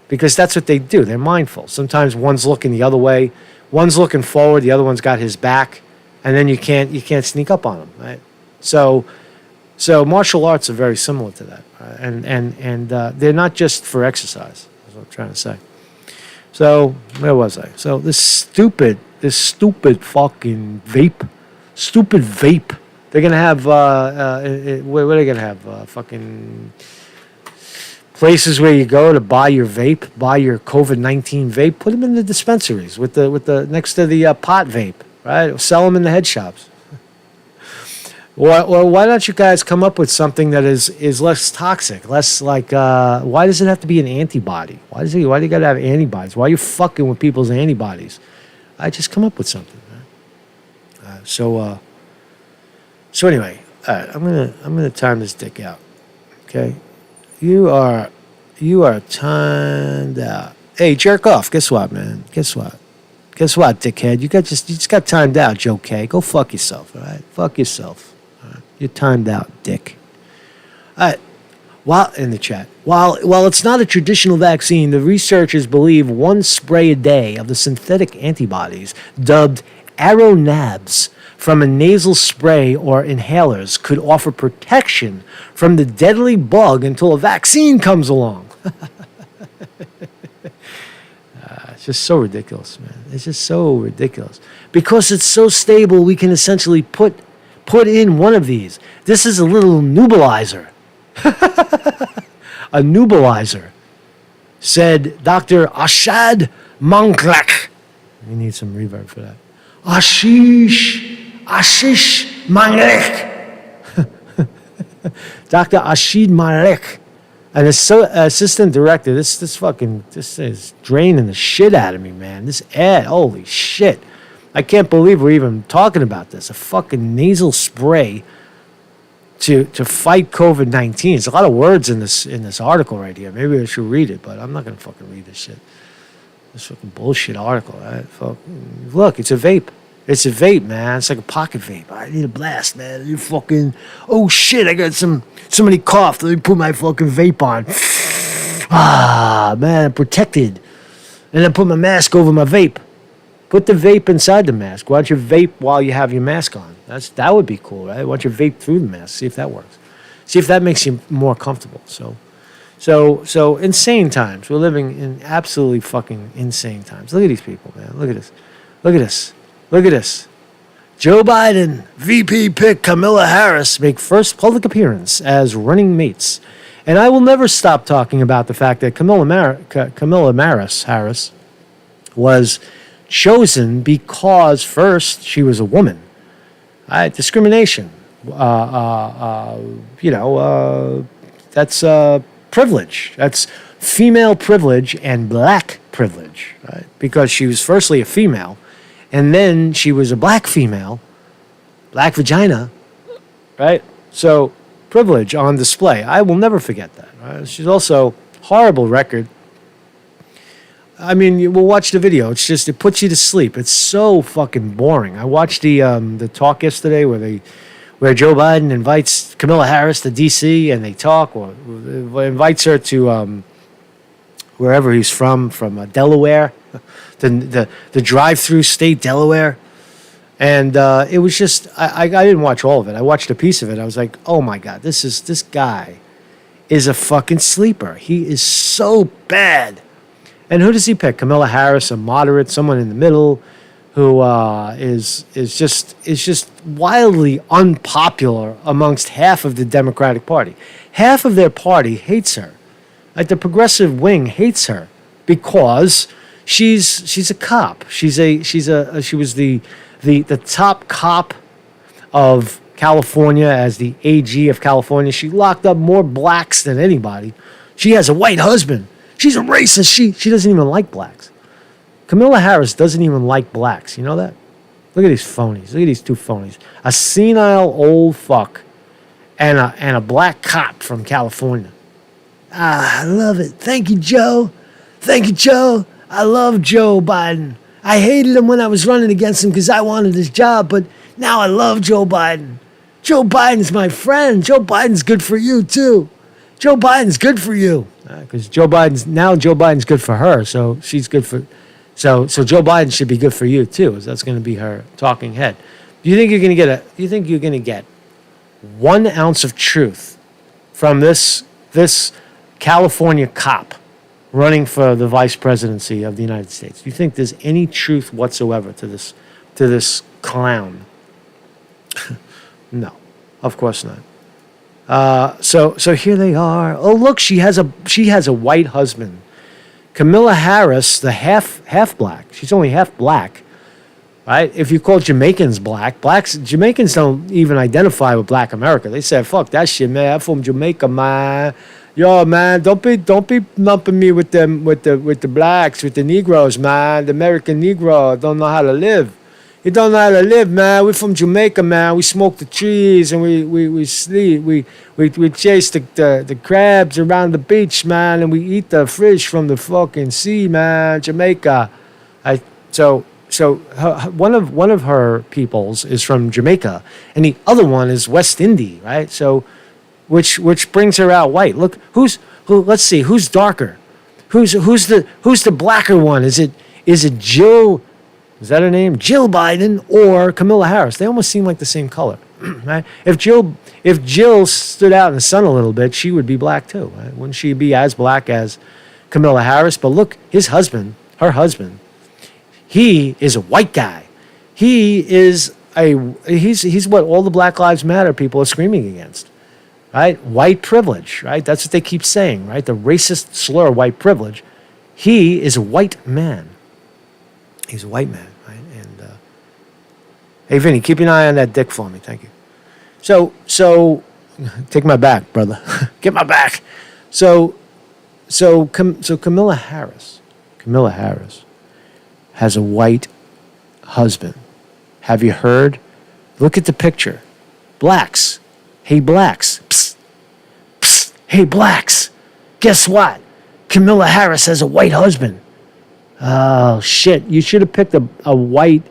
because that's what they do. They're mindful. Sometimes one's looking the other way, one's looking forward, the other one's got his back, and then you can't sneak up on them, right? So martial arts are very similar to that, right? And they're not just for exercise. That's what I'm trying to say. So where was I? So this stupid fucking vape. They're gonna have what are they gonna have? Fucking places where you go to buy your COVID-19 vape. Put them in the dispensaries with the next to the pot vape, right? Or sell them in the head shops. Or why don't you guys come up with something that is less toxic, less like, why does it have to be an antibody? Why do you got to have antibodies? Why are you fucking with people's antibodies? I just come up with something. Right? So anyway, all right, I'm gonna time this dick out. Okay, you are timed out. Hey, jerk off. Guess what, man? Guess what, dickhead? You just got timed out, Joe K. Go fuck yourself. All right, fuck yourself. You're timed out, dick. All right. While it's not a traditional vaccine, the researchers believe one spray a day of the synthetic antibodies, dubbed ARO-NABs, from a nasal spray or inhalers could offer protection from the deadly bug until a vaccine comes along. It's just so ridiculous, man. It's just so ridiculous. Because it's so stable, we can essentially put in one of these. This is a little nebulizer. A nebulizer, said Dr. Ashad Manc. We need some reverb for that. Ashish Malik. Dr. Ashid Malik, an assistant director. This is draining the shit out of me, man. This ad, holy shit. I can't believe we're even talking about this. A fucking nasal spray to fight COVID-19. There's a lot of words in this article right here. Maybe I should read it, but I'm not gonna fucking read this shit. This fucking bullshit article. Right? Look, it's a vape. It's a vape, man. It's like a pocket vape. I need a blast, man. I need fucking. Oh shit! I got somebody coughed. Let me put my fucking vape on. Man, I'm protected. And then put my mask over my vape. Put the vape inside the mask. Why don't you vape while you have your mask on? That would be cool, right? Why don't you vape through the mask? See if that works. See if that makes you more comfortable. So insane times. We're living in absolutely fucking insane times. Look at these people, man. Look at this. Look at this. Look at this. Joe Biden, VP pick Kamala Harris make first public appearance as running mates. And I will never stop talking about the fact that Kamala Harris was chosen because first she was a woman. Discrimination. That's privilege. That's female privilege and black privilege, right? Because she was firstly a female, and then she was a black female, black vagina, right? So privilege on display. I will never forget that. Right? She's also horrible record. I mean, we'll watch the video. It's just, it puts you to sleep. It's so fucking boring. I watched the talk yesterday where Joe Biden invites Kamala Harris to D.C. and they talk, or invites her to wherever he's from Delaware, the drive-through state, Delaware. And it was just, I didn't watch all of it. I watched a piece of it. I was like, oh my God, this guy is a fucking sleeper. He is so bad. And who does he pick? Kamala Harris, a moderate, someone in the middle, who is just wildly unpopular amongst half of the Democratic Party. Half of their party hates her, Like the progressive wing hates her because she's a cop. She was the top cop of California as the AG of California. She locked up more blacks than anybody. She has a white husband. She's a racist. She doesn't even like blacks. Kamala Harris doesn't even like blacks. You know that? Look at these phonies. Look at these two phonies. A senile old fuck and a black cop from California. Ah, I love it. Thank you, Joe. Thank you, Joe. I love Joe Biden. I hated him when I was running against him because I wanted his job, but now I love Joe Biden. Joe Biden's my friend. Joe Biden's good for you, too. Joe Biden's good for you. Because Joe Biden's good for her, so she's good for... So Joe Biden should be good for you, too. That's going to be her talking head. Do you think you're going to get 1 ounce of truth from this California cop running for the vice presidency of the United States? Do you think there's any truth whatsoever to this clown? No, of course not. So here they are. Oh, look, she has a white husband. Kamala Harris, the half black. She's only half black, right? If you call Jamaicans black, Jamaicans don't even identify with Black America. They say, "Fuck that shit, man. I'm from Jamaica, man. Yo, man, don't be lumping me with the blacks, with the Negroes, man. The American Negro don't know how to live. You don't know how to live, man. We're from Jamaica, man. We smoke the trees and we sleep. We chase the crabs around the beach, man, and we eat the fish from the fucking sea, man. Jamaica." One of her peoples is from Jamaica, and the other one is West Indies, right? So, which brings her out white. Look, let's see, who's darker? Who's the blacker one? Is it Jill? Is that her name? Jill Biden or Kamala Harris? They almost seem like the same color, right? If Jill stood out in the sun a little bit, she would be black too, right? Wouldn't she be as black as Kamala Harris? But look, her husband, he is a white guy. He's what all the Black Lives Matter people are screaming against, right? White privilege, right? That's what they keep saying, right? The racist slur, white privilege. He is a white man. He's a white man, right? And hey, Vinny, keep an eye on that dick for me, thank you. So take my back, brother. Get my back. So Kamala Harris has a white husband. Have you heard? Look at the picture. Blacks. Hey, blacks. Psst. Psst. Hey, blacks. Guess what? Kamala Harris has a white husband. Oh, shit. You should have picked a white.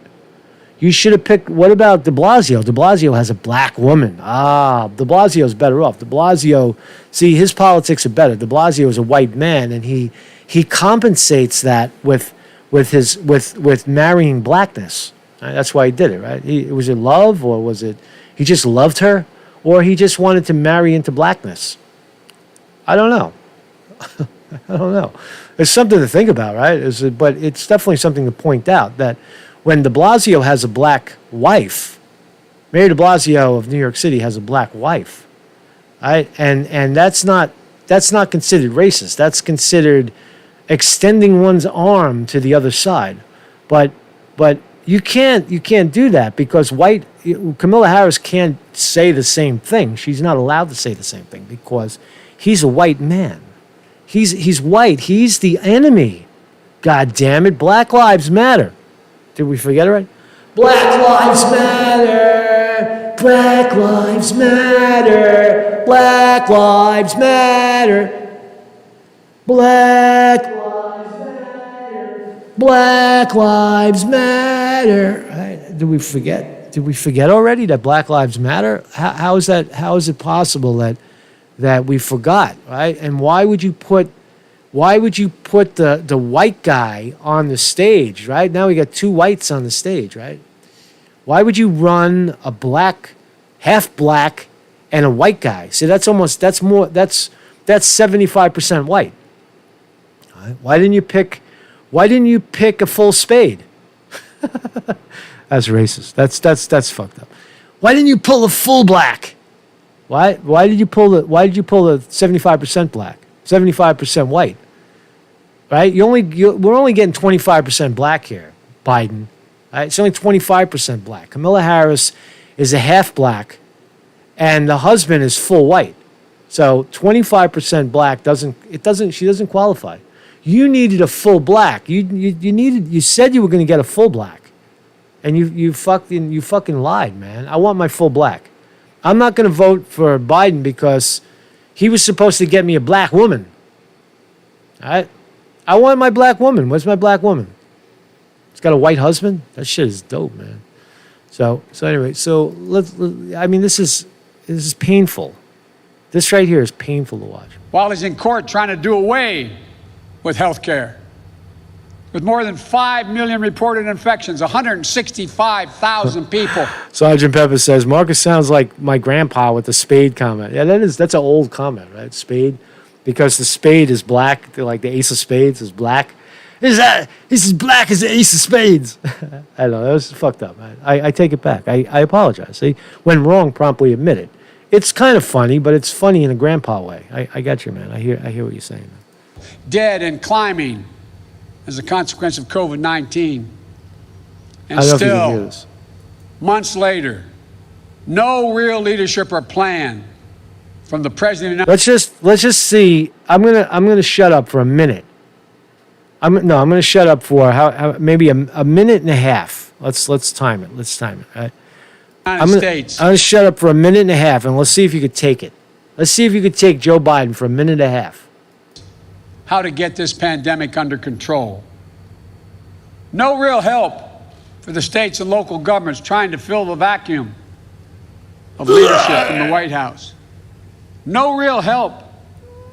You should have picked. What about de Blasio? De Blasio has a black woman. De Blasio's better off. De Blasio, see, his politics are better. De Blasio is a white man, and he compensates that with marrying blackness. Right? That's why he did it, right? Was it love, or was it he just loved her, or he just wanted to marry into blackness? I don't know. I don't know. It's something to think about, right? But it's definitely something to point out that when de Blasio has a black wife, Mayor de Blasio of New York City has a black wife, right? And that's not considered racist. That's considered extending one's arm to the other side. But you can't do that because Kamala Harris can't say the same thing. She's not allowed to say the same thing because he's a white man. He's white. He's the enemy. God damn it. Black Lives Matter. Did we forget it right? Black Lives Matter. Black Lives Matter. Black Lives Matter. Black Lives Matter. Black Lives Matter. Right. Did we forget? Did we forget already that Black Lives Matter? How is that? How is it possible that we forgot, right? And why would you put the white guy on the stage, right? Now we got two whites on the stage, right? Why would you run a black, half black, and a white guy? See, that's 75% white. Right? Why didn't you pick a full spade? That's racist. That's fucked up. Why didn't you pull a full black? Why did you pull the 75% black? 75% white, right? We're only getting 25% black here, Biden. Right? It's only 25% black. Kamala Harris is a half black, and the husband is full white. So 25% black she doesn't qualify. You needed a full black. You said you were going to get a full black. And you fucking lied, man. I want my full black. I'm not going to vote for Biden because he was supposed to get me a black woman. All right? I want my black woman. Where's my black woman? It's got a white husband? That shit is dope, man. So anyway, this is painful. This right here is painful to watch. While he's in court trying to do away with health care. With more than 5 million reported infections, 165,000 people. Sergeant Pepper says, Marcus sounds like my grandpa with the spade comment. Yeah, that's an old comment, right? Spade. Because the spade is black, like the ace of spades is black. He's as black as the ace of spades. I don't know, that was fucked up, man. I take it back. I apologize. See, when wrong, promptly admit it. It's kind of funny, but it's funny in a grandpa way. I got you, man. I hear what you're saying. Dead and climbing as a consequence of COVID-19. And I don't know if you can still, hear this. months later, no real leadership or plan from the president. Let's just see. I'm gonna shut up for a minute. I'm gonna shut up for how maybe a minute and a half. Let's time it. Let's time it. Right? I'm gonna shut up for a minute and a half, and let's see if you could take it. Let's see if you could take Joe Biden for a minute and a half. How to get this pandemic under control. No real help for the states and local governments trying to fill the vacuum of leadership in the White House. No real help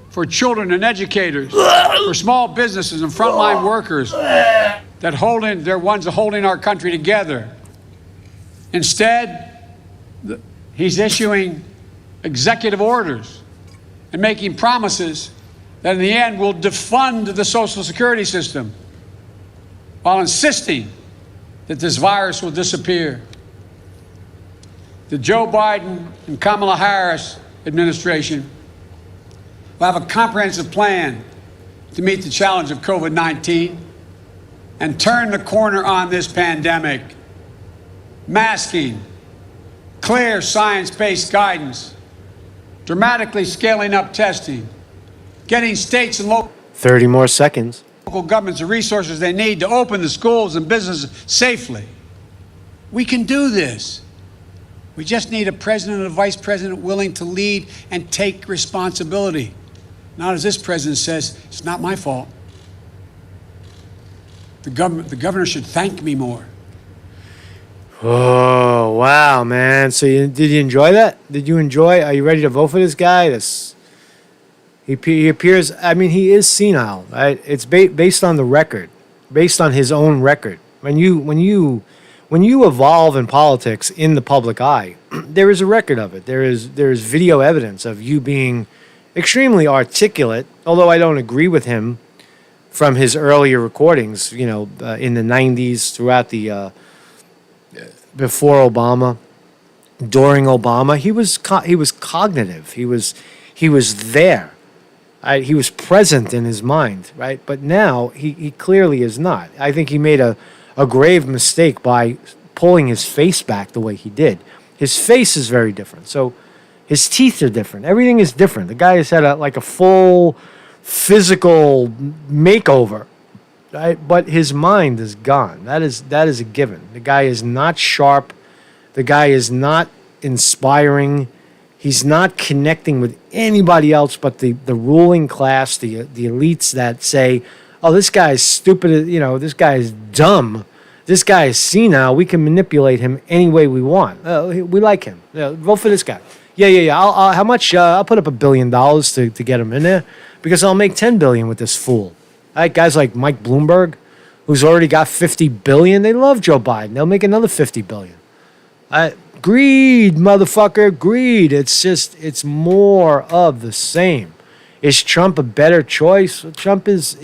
for children and educators, for small businesses and frontline workers they're ones holding our country together. Instead, he's issuing executive orders and making promises that in the end will defund the Social Security system while insisting that this virus will disappear. The Joe Biden and Kamala Harris administration will have a comprehensive plan to meet the challenge of COVID-19 and turn the corner on this pandemic. Masking, clear science-based guidance, dramatically scaling up testing, getting states and local 30 more seconds. Local governments the resources they need to open the schools and businesses safely. We can do this. We just need a president and a vice president willing to lead and take responsibility. Not as this president says, it's not my fault. The governor should thank me more. Oh, wow, man. So did you enjoy that? Are you ready to vote for this guy? He appears, he is senile, right? It's based on the record, based on his own record. When you evolve in politics in the public eye, there is a record of it. There is video evidence of you being extremely articulate, although I don't agree with him from his earlier recordings, in the 90s, throughout the before Obama, during Obama. He was cognitive. He was there. Right? He was present in his mind, right? But now he clearly is not. I think he made a grave mistake by pulling his face back the way he did. His face is very different. So his teeth are different. Everything is different. The guy has had a full physical makeover, right? But his mind is gone. That is a given. The guy is not sharp. The guy is not inspiring. He's not connecting with anybody else but the ruling class, the elites that say, oh, this guy's stupid, this guy's dumb, this guy is senile, we can manipulate him any way we want. We like him. Vote for this guy. Yeah. I'll how much? I'll put up $1 billion to get him in there because I'll make $10 billion with this fool. All right, guys like Mike Bloomberg, who's already got $50 billion, they love Joe Biden. They'll make another $50 billion. Greed, motherfucker, greed. It's more of the same. Is Trump a better choice? Trump is,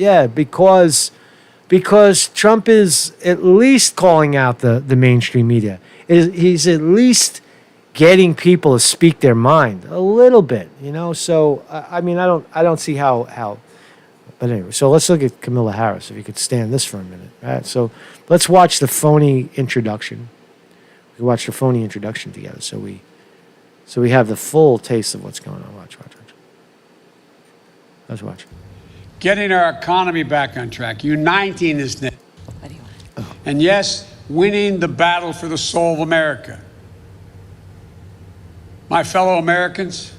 because Trump is at least calling out the mainstream media. He's at least getting people to speak their mind a little bit, you know. So I mean, I don't see how. But anyway, so let's look at Kamala Harris. If you could stand this for a minute, right? So let's watch the phony introduction. We watch the phony introduction together, so we have the full taste of what's going on. Watch. Let's watch. Getting our economy back on track, uniting this nation, What do you want? and yes, winning the battle for the soul of America. My fellow Americans,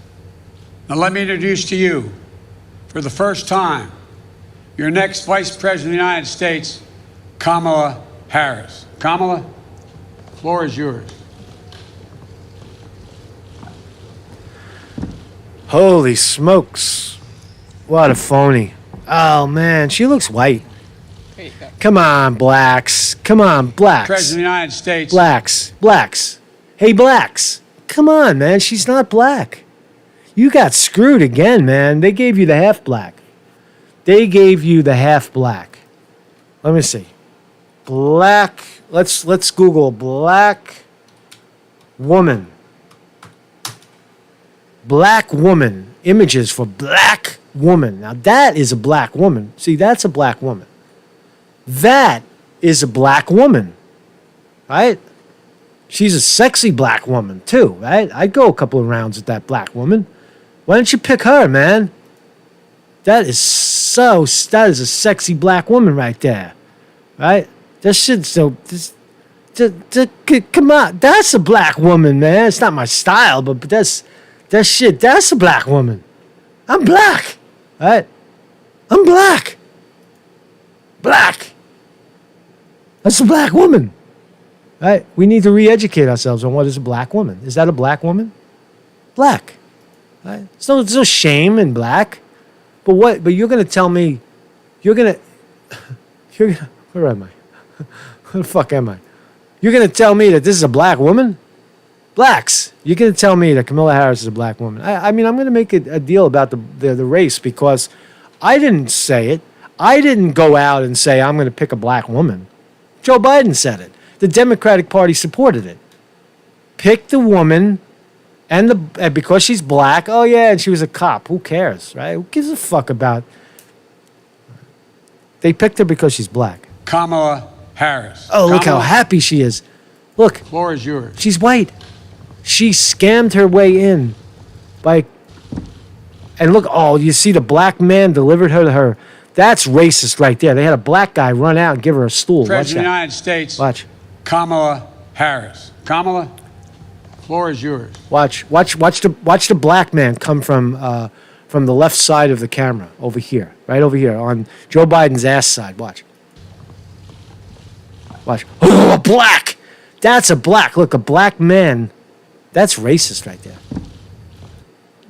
now let me introduce to you, for the first time, your next Vice President of the United States, Kamala Harris. Kamala, the floor is yours. Holy smokes. What a phony. Oh, man. She looks white. Here you go. Come on, blacks. Come on, blacks. President of the United States. Blacks. Hey, blacks. Come on, man. She's not black. You got screwed again, man. They gave you the half black. Let me see. Black. Let's Google black woman. Black woman. Images for black woman. Now that is a black woman. See, that's a black woman. That is a black woman. Right? She's a sexy black woman too, right? I'd go a couple of rounds with that black woman. Why don't you pick her, man? That is a sexy black woman right there. Right? That shit come on. That's a black woman, man. It's not my style, but that's a black woman. I'm black. Right? I'm black. Black. That's a black woman. Right? We need to re-educate ourselves on what is a black woman. Is that a black woman? Black. Right? There's no shame in black. But you're going to tell me, where am I? Where the fuck am I? You're going to tell me that this is a black woman? Blacks. You're going to tell me that Kamala Harris is a black woman. I mean, I'm going to make a deal about the race because I didn't say it. I didn't go out and say I'm going to pick a black woman. Joe Biden said it. The Democratic Party supported it. Pick the woman, and because she's black, oh yeah, and she was a cop. Who cares, right? Who gives a fuck about? They picked her because she's black. Kamala Harris. Oh, look how Kamala, happy she is. Look, the floor is yours. she's white. She scammed her way in by, and look, oh, you see the black man delivered her to her. That's racist right there. They had a black guy run out and give her a stool. Watch President of the that. United States. Watch. Kamala Harris. Kamala, the floor is yours. Watch the black man come from the left side of the camera over here, right over here on Joe Biden's ass side. Watch. Oh, a black. That's a black. Look, a black man. That's racist right there.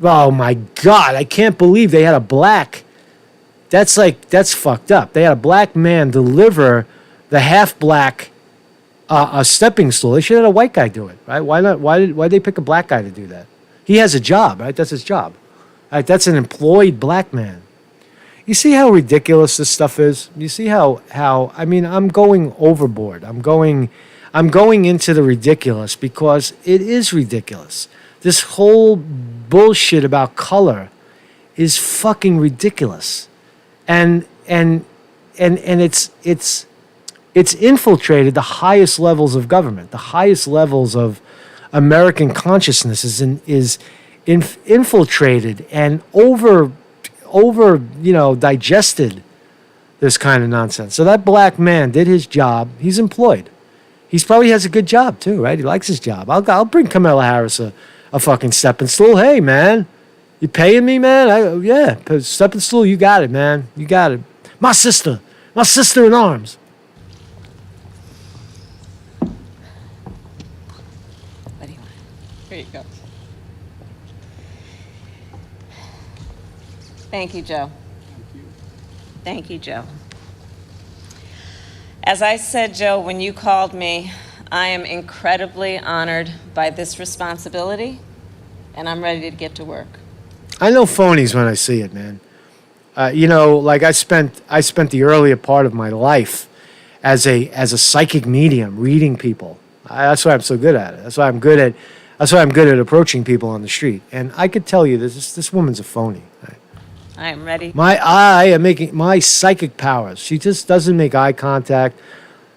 Oh my God! I can't believe they had a black. That's fucked up. They had a black man deliver the half black a stepping stool. They should have had a white guy do it, right? Why not? Why did they pick a black guy to do that? He has a job, right? That's his job. Right? That's an employed black man. You see how ridiculous this stuff is? You see how I mean, I'm going overboard. I'm going into the ridiculous because it is ridiculous. This whole bullshit about color is fucking ridiculous. And it's infiltrated the highest levels of government, the highest levels of American consciousness is infiltrated and over digested this kind of nonsense. So that black man did his job. He's employed. He's probably has a good job too, right? He likes his job. I'll bring Kamala Harris a fucking stepping stool. Hey man, you paying me, man? Yeah, stepping stool. You got it, man. You got it. My sister in arms. What do you want? Here you go. Thank you, Joe. Thank you, Joe. As I said, Joe, when you called me, I am incredibly honored by this responsibility, and I'm ready to get to work. I know phonies when I see it, man. Like I spent the earlier part of my life as a psychic medium, reading people. That's why I'm so good at it. That's why I'm good at That's why I'm good at approaching people on the street. And I could tell you this woman's a phony. I am ready. My eye am making my psychic powers. She just doesn't make eye contact.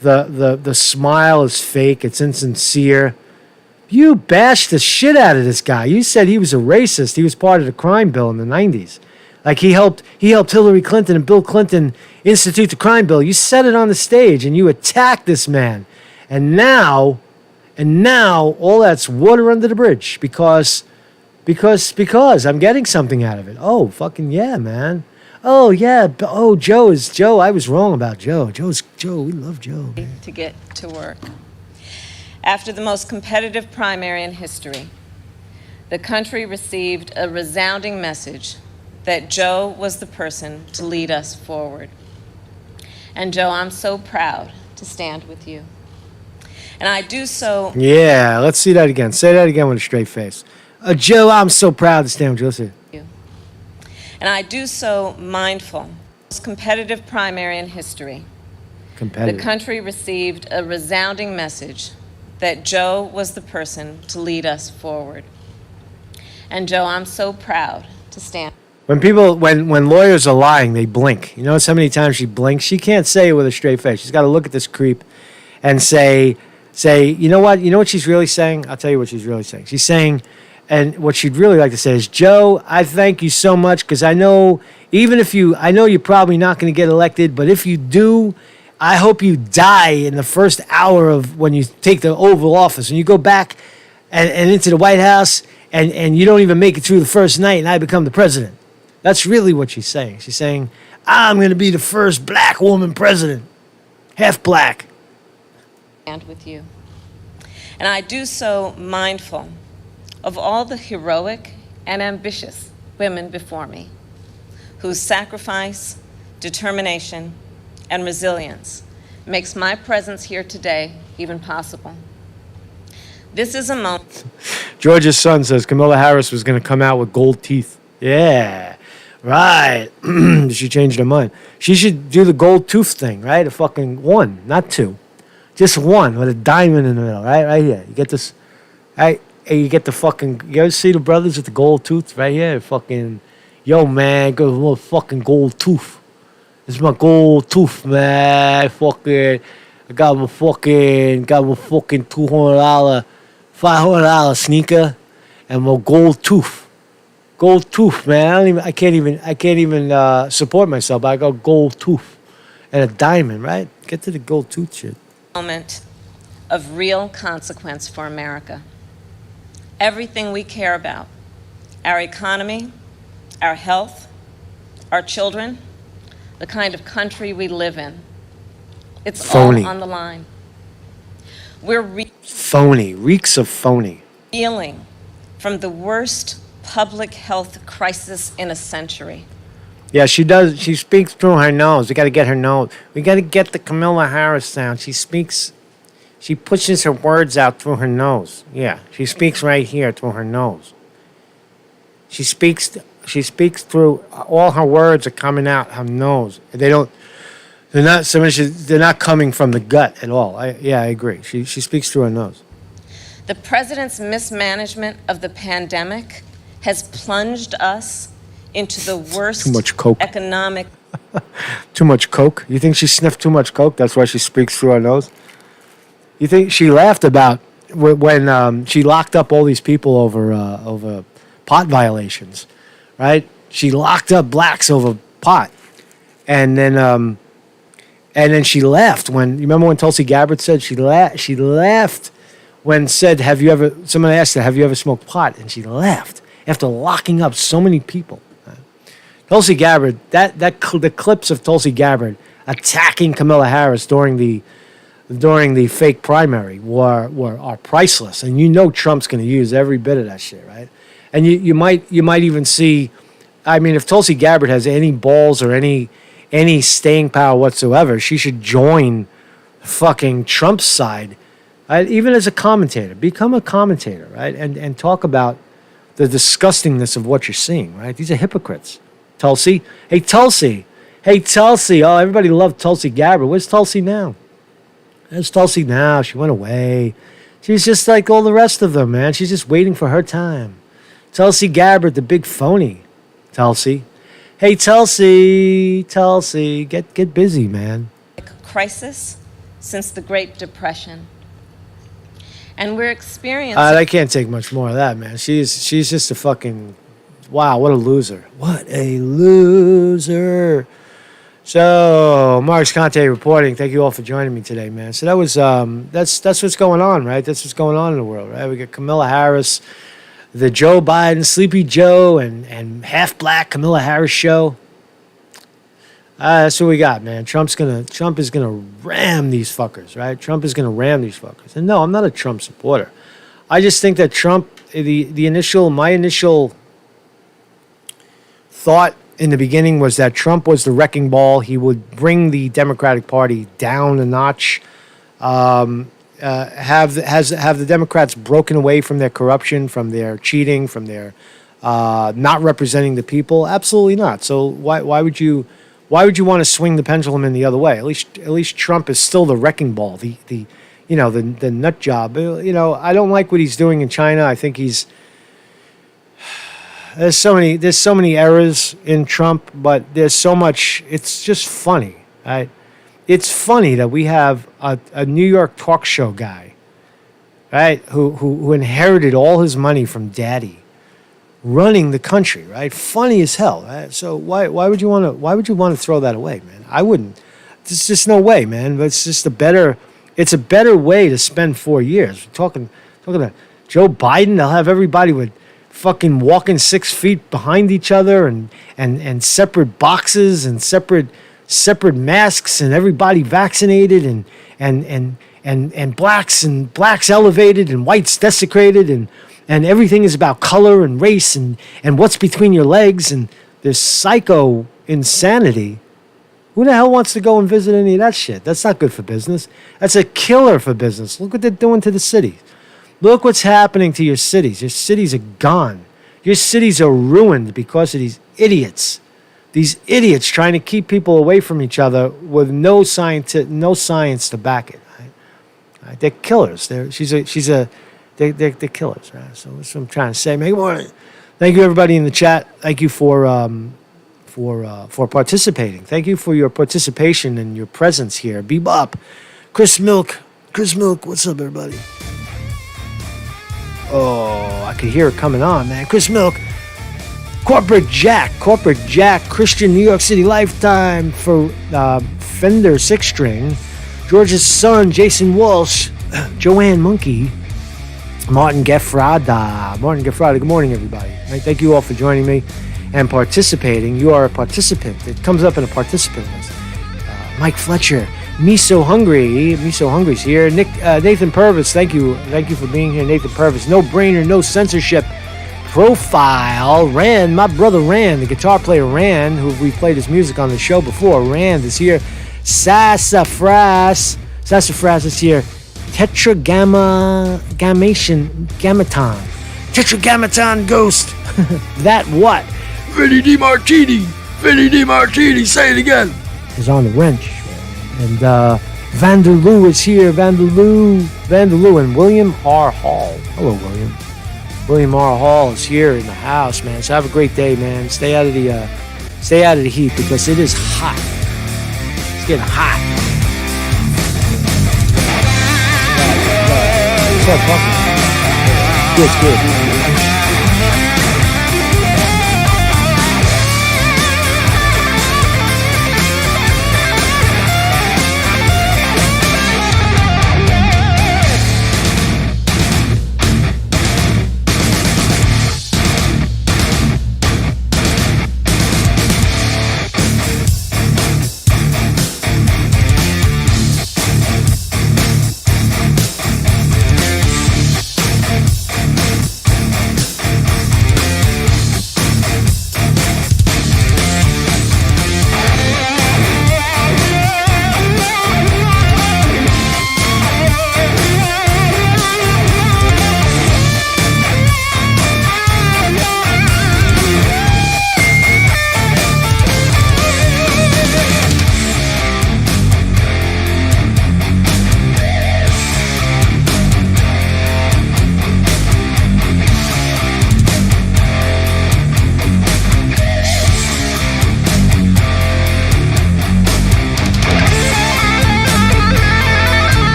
The smile is fake. It's insincere. You bashed the shit out of this guy. You said he was a racist. He was part of the crime bill in the 90s. Like he helped Hillary Clinton and Bill Clinton institute the crime bill. You said it on the stage and you attacked this man. And now all that's water under the bridge because I'm getting something out of it. Oh, fucking yeah, man. Oh, yeah. Oh, Joe. I was wrong about Joe. Joe. We love Joe. To get to work. After the most competitive primary in history, the country received a resounding message that Joe was the person to lead us forward. And Joe, I'm so proud to stand with you. And I do so... Yeah, let's see that again. Say that again with a straight face. Joe, I'm so proud to stand with you. Let's see. And I do so mindful. Most competitive primary in history. Competitive. The country received a resounding message that Joe was the person to lead us forward. And Joe, I'm so proud to stand. When lawyers are lying, they blink. You notice how many times she blinks? She can't say it with a straight face. She's got to look at this creep and say, you know what? You know what she's really saying? I'll tell you what she's really saying. She's saying, and what she'd really like to say is, Joe, I thank you so much because I know you're probably not going to get elected, but if you do, I hope you die in the first hour of when you take the Oval Office and you go back and into the White House and you don't even make it through the first night and I become the president. That's really what she's saying. She's saying, I'm going to be the first black woman president, half black. And with you. And I do so mindful of all the heroic and ambitious women before me whose sacrifice, determination, and resilience makes my presence here today even possible. This is a moment. George's son says Kamala Harris was going to come out with gold teeth. Yeah, right. She changed her mind. She should do the gold tooth thing, right? A fucking one, not two. Just one with a diamond in the middle, right? Right here. You get this, right? And you get the fucking, you ever see the brothers with the gold tooth right here? Fucking, yo, man, go with a fucking gold tooth. This is my gold tooth, man. Fucking, I got my fucking $200, $500 sneaker and my gold tooth. Gold tooth, man. I can't even support myself. I got gold tooth and a diamond, right? Get to the gold tooth shit. Moment of real consequence for America. Everything we care about, our economy, our health, our children, the kind of country we live in, it's phony. all on the line. We're phony, reeks of phony. Reeling from the worst public health crisis in a century. Yeah, she does. She speaks through her nose. We got to get her nose. We got to get the Kamala Harris sound. She pushes her words out through her nose. Yeah, she speaks right here through her nose. She speaks through, all her words are coming out her nose. They're not coming from the gut at all. I agree. She speaks through her nose. The president's mismanagement of the pandemic has plunged us into the worst Too much coke. Economic. Too much coke? You think she sniffed too much coke? That's why she speaks through her nose? You think she laughed about when she locked up all these people over pot violations, right? She locked up blacks over pot. And then she laughed when, you remember when Tulsi Gabbard said she laughed when someone asked her, have you ever smoked pot? And she laughed after locking up so many people. Tulsi Gabbard, the clips of Tulsi Gabbard attacking Kamala Harris during the fake primary are priceless, and you know Trump's going to use every bit of that shit, right? And you might even see, I mean, if Tulsi Gabbard has any balls or any staying power whatsoever, she should join fucking Trump's side, right? Even as a commentator, become a commentator, right? And talk about the disgustingness of what you're seeing, right? These are hypocrites. Tulsi. Hey, Tulsi. Oh, everybody loved Tulsi Gabbard. Where's Tulsi now? There's Tulsi now. She went away. She's just like all the rest of them, man. She's just waiting for her time. Tulsi Gabbard, the big phony. Tulsi. Hey, Tulsi, get busy, man. Crisis since the Great Depression. And we're experiencing... I can't take much more of that, man. She's just a fucking... Wow, what a loser. What a loser. So, Mark's Conte reporting. Thank you all for joining me today, man. So that was that's what's going on, right? That's what's going on in the world, right? We got Kamala Harris, the Joe Biden, Sleepy Joe, and half black Kamala Harris show. That's what we got, man. Trump is gonna ram these fuckers, right? Trump is gonna ram these fuckers. And no, I'm not a Trump supporter. I just think that Trump, my initial thought in the beginning was that Trump was the wrecking ball. He would bring the Democratic Party down a notch, have the Democrats broken away from their corruption, from their cheating, from their not representing the people. Absolutely not. So why would you want to swing the pendulum in the other way? At least Trump is still the wrecking ball, the nut job. I don't like what he's doing in China. I think there's so many errors in Trump, but there's so much. It's just funny, right? It's funny that we have a New York talk show guy, right, who inherited all his money from daddy, running the country, right? Funny as hell, right? So why would you want to throw that away, man? I wouldn't. There's just no way, man. But it's a better way to spend 4 years. We're talking to Joe Biden. They'll have everybody with fucking walking 6 feet behind each other and separate boxes and separate masks and everybody vaccinated and blacks elevated and whites desecrated and everything is about color and race and what's between your legs and this psycho insanity. Who the hell wants to go and visit any of that shit? That's not good for business. That's a killer for business. Look what they're doing to the cities. Look what's happening to your cities. Your cities are gone. Your cities are ruined because of these idiots. These idiots trying to keep people away from each other with no science to back it. Right? They're killers. They're killers. Right? So that's what I'm trying to say. Good morning. Thank you, everybody in the chat. Thank you for participating. Thank you for your participation and your presence here. Bebop, Chris Milk, what's up, everybody? Oh, I could hear it coming on, man. Chris Milk, Corporate Jack, Christian New York City Lifetime for Fender 6-string, George's son, Jason Walsh, Joanne Monkey, Martin Gefrada. Good morning, everybody. Right, thank you all for joining me and participating. You are a participant. It comes up in a participant list. Mike Fletcher, Miso Hungry's here. Nathan Purvis, thank you for being here. Nathan Purvis, No Brainer, No Censorship Profile. Rand, my brother Rand, the guitar player Rand, who we played his music on the show before. Rand is here. Sassafras is here. Tetragrammaton Ghost. That what? Vinny DiMartini, say it again. Is on the wrench. And Vanderloo is here. Vanderloo and William R. Hall. Hello, William. William R. Hall is here in the house, man. So have a great day, man. Stay out of the heat because it is hot. It's getting hot. What's up, Bucky? Good.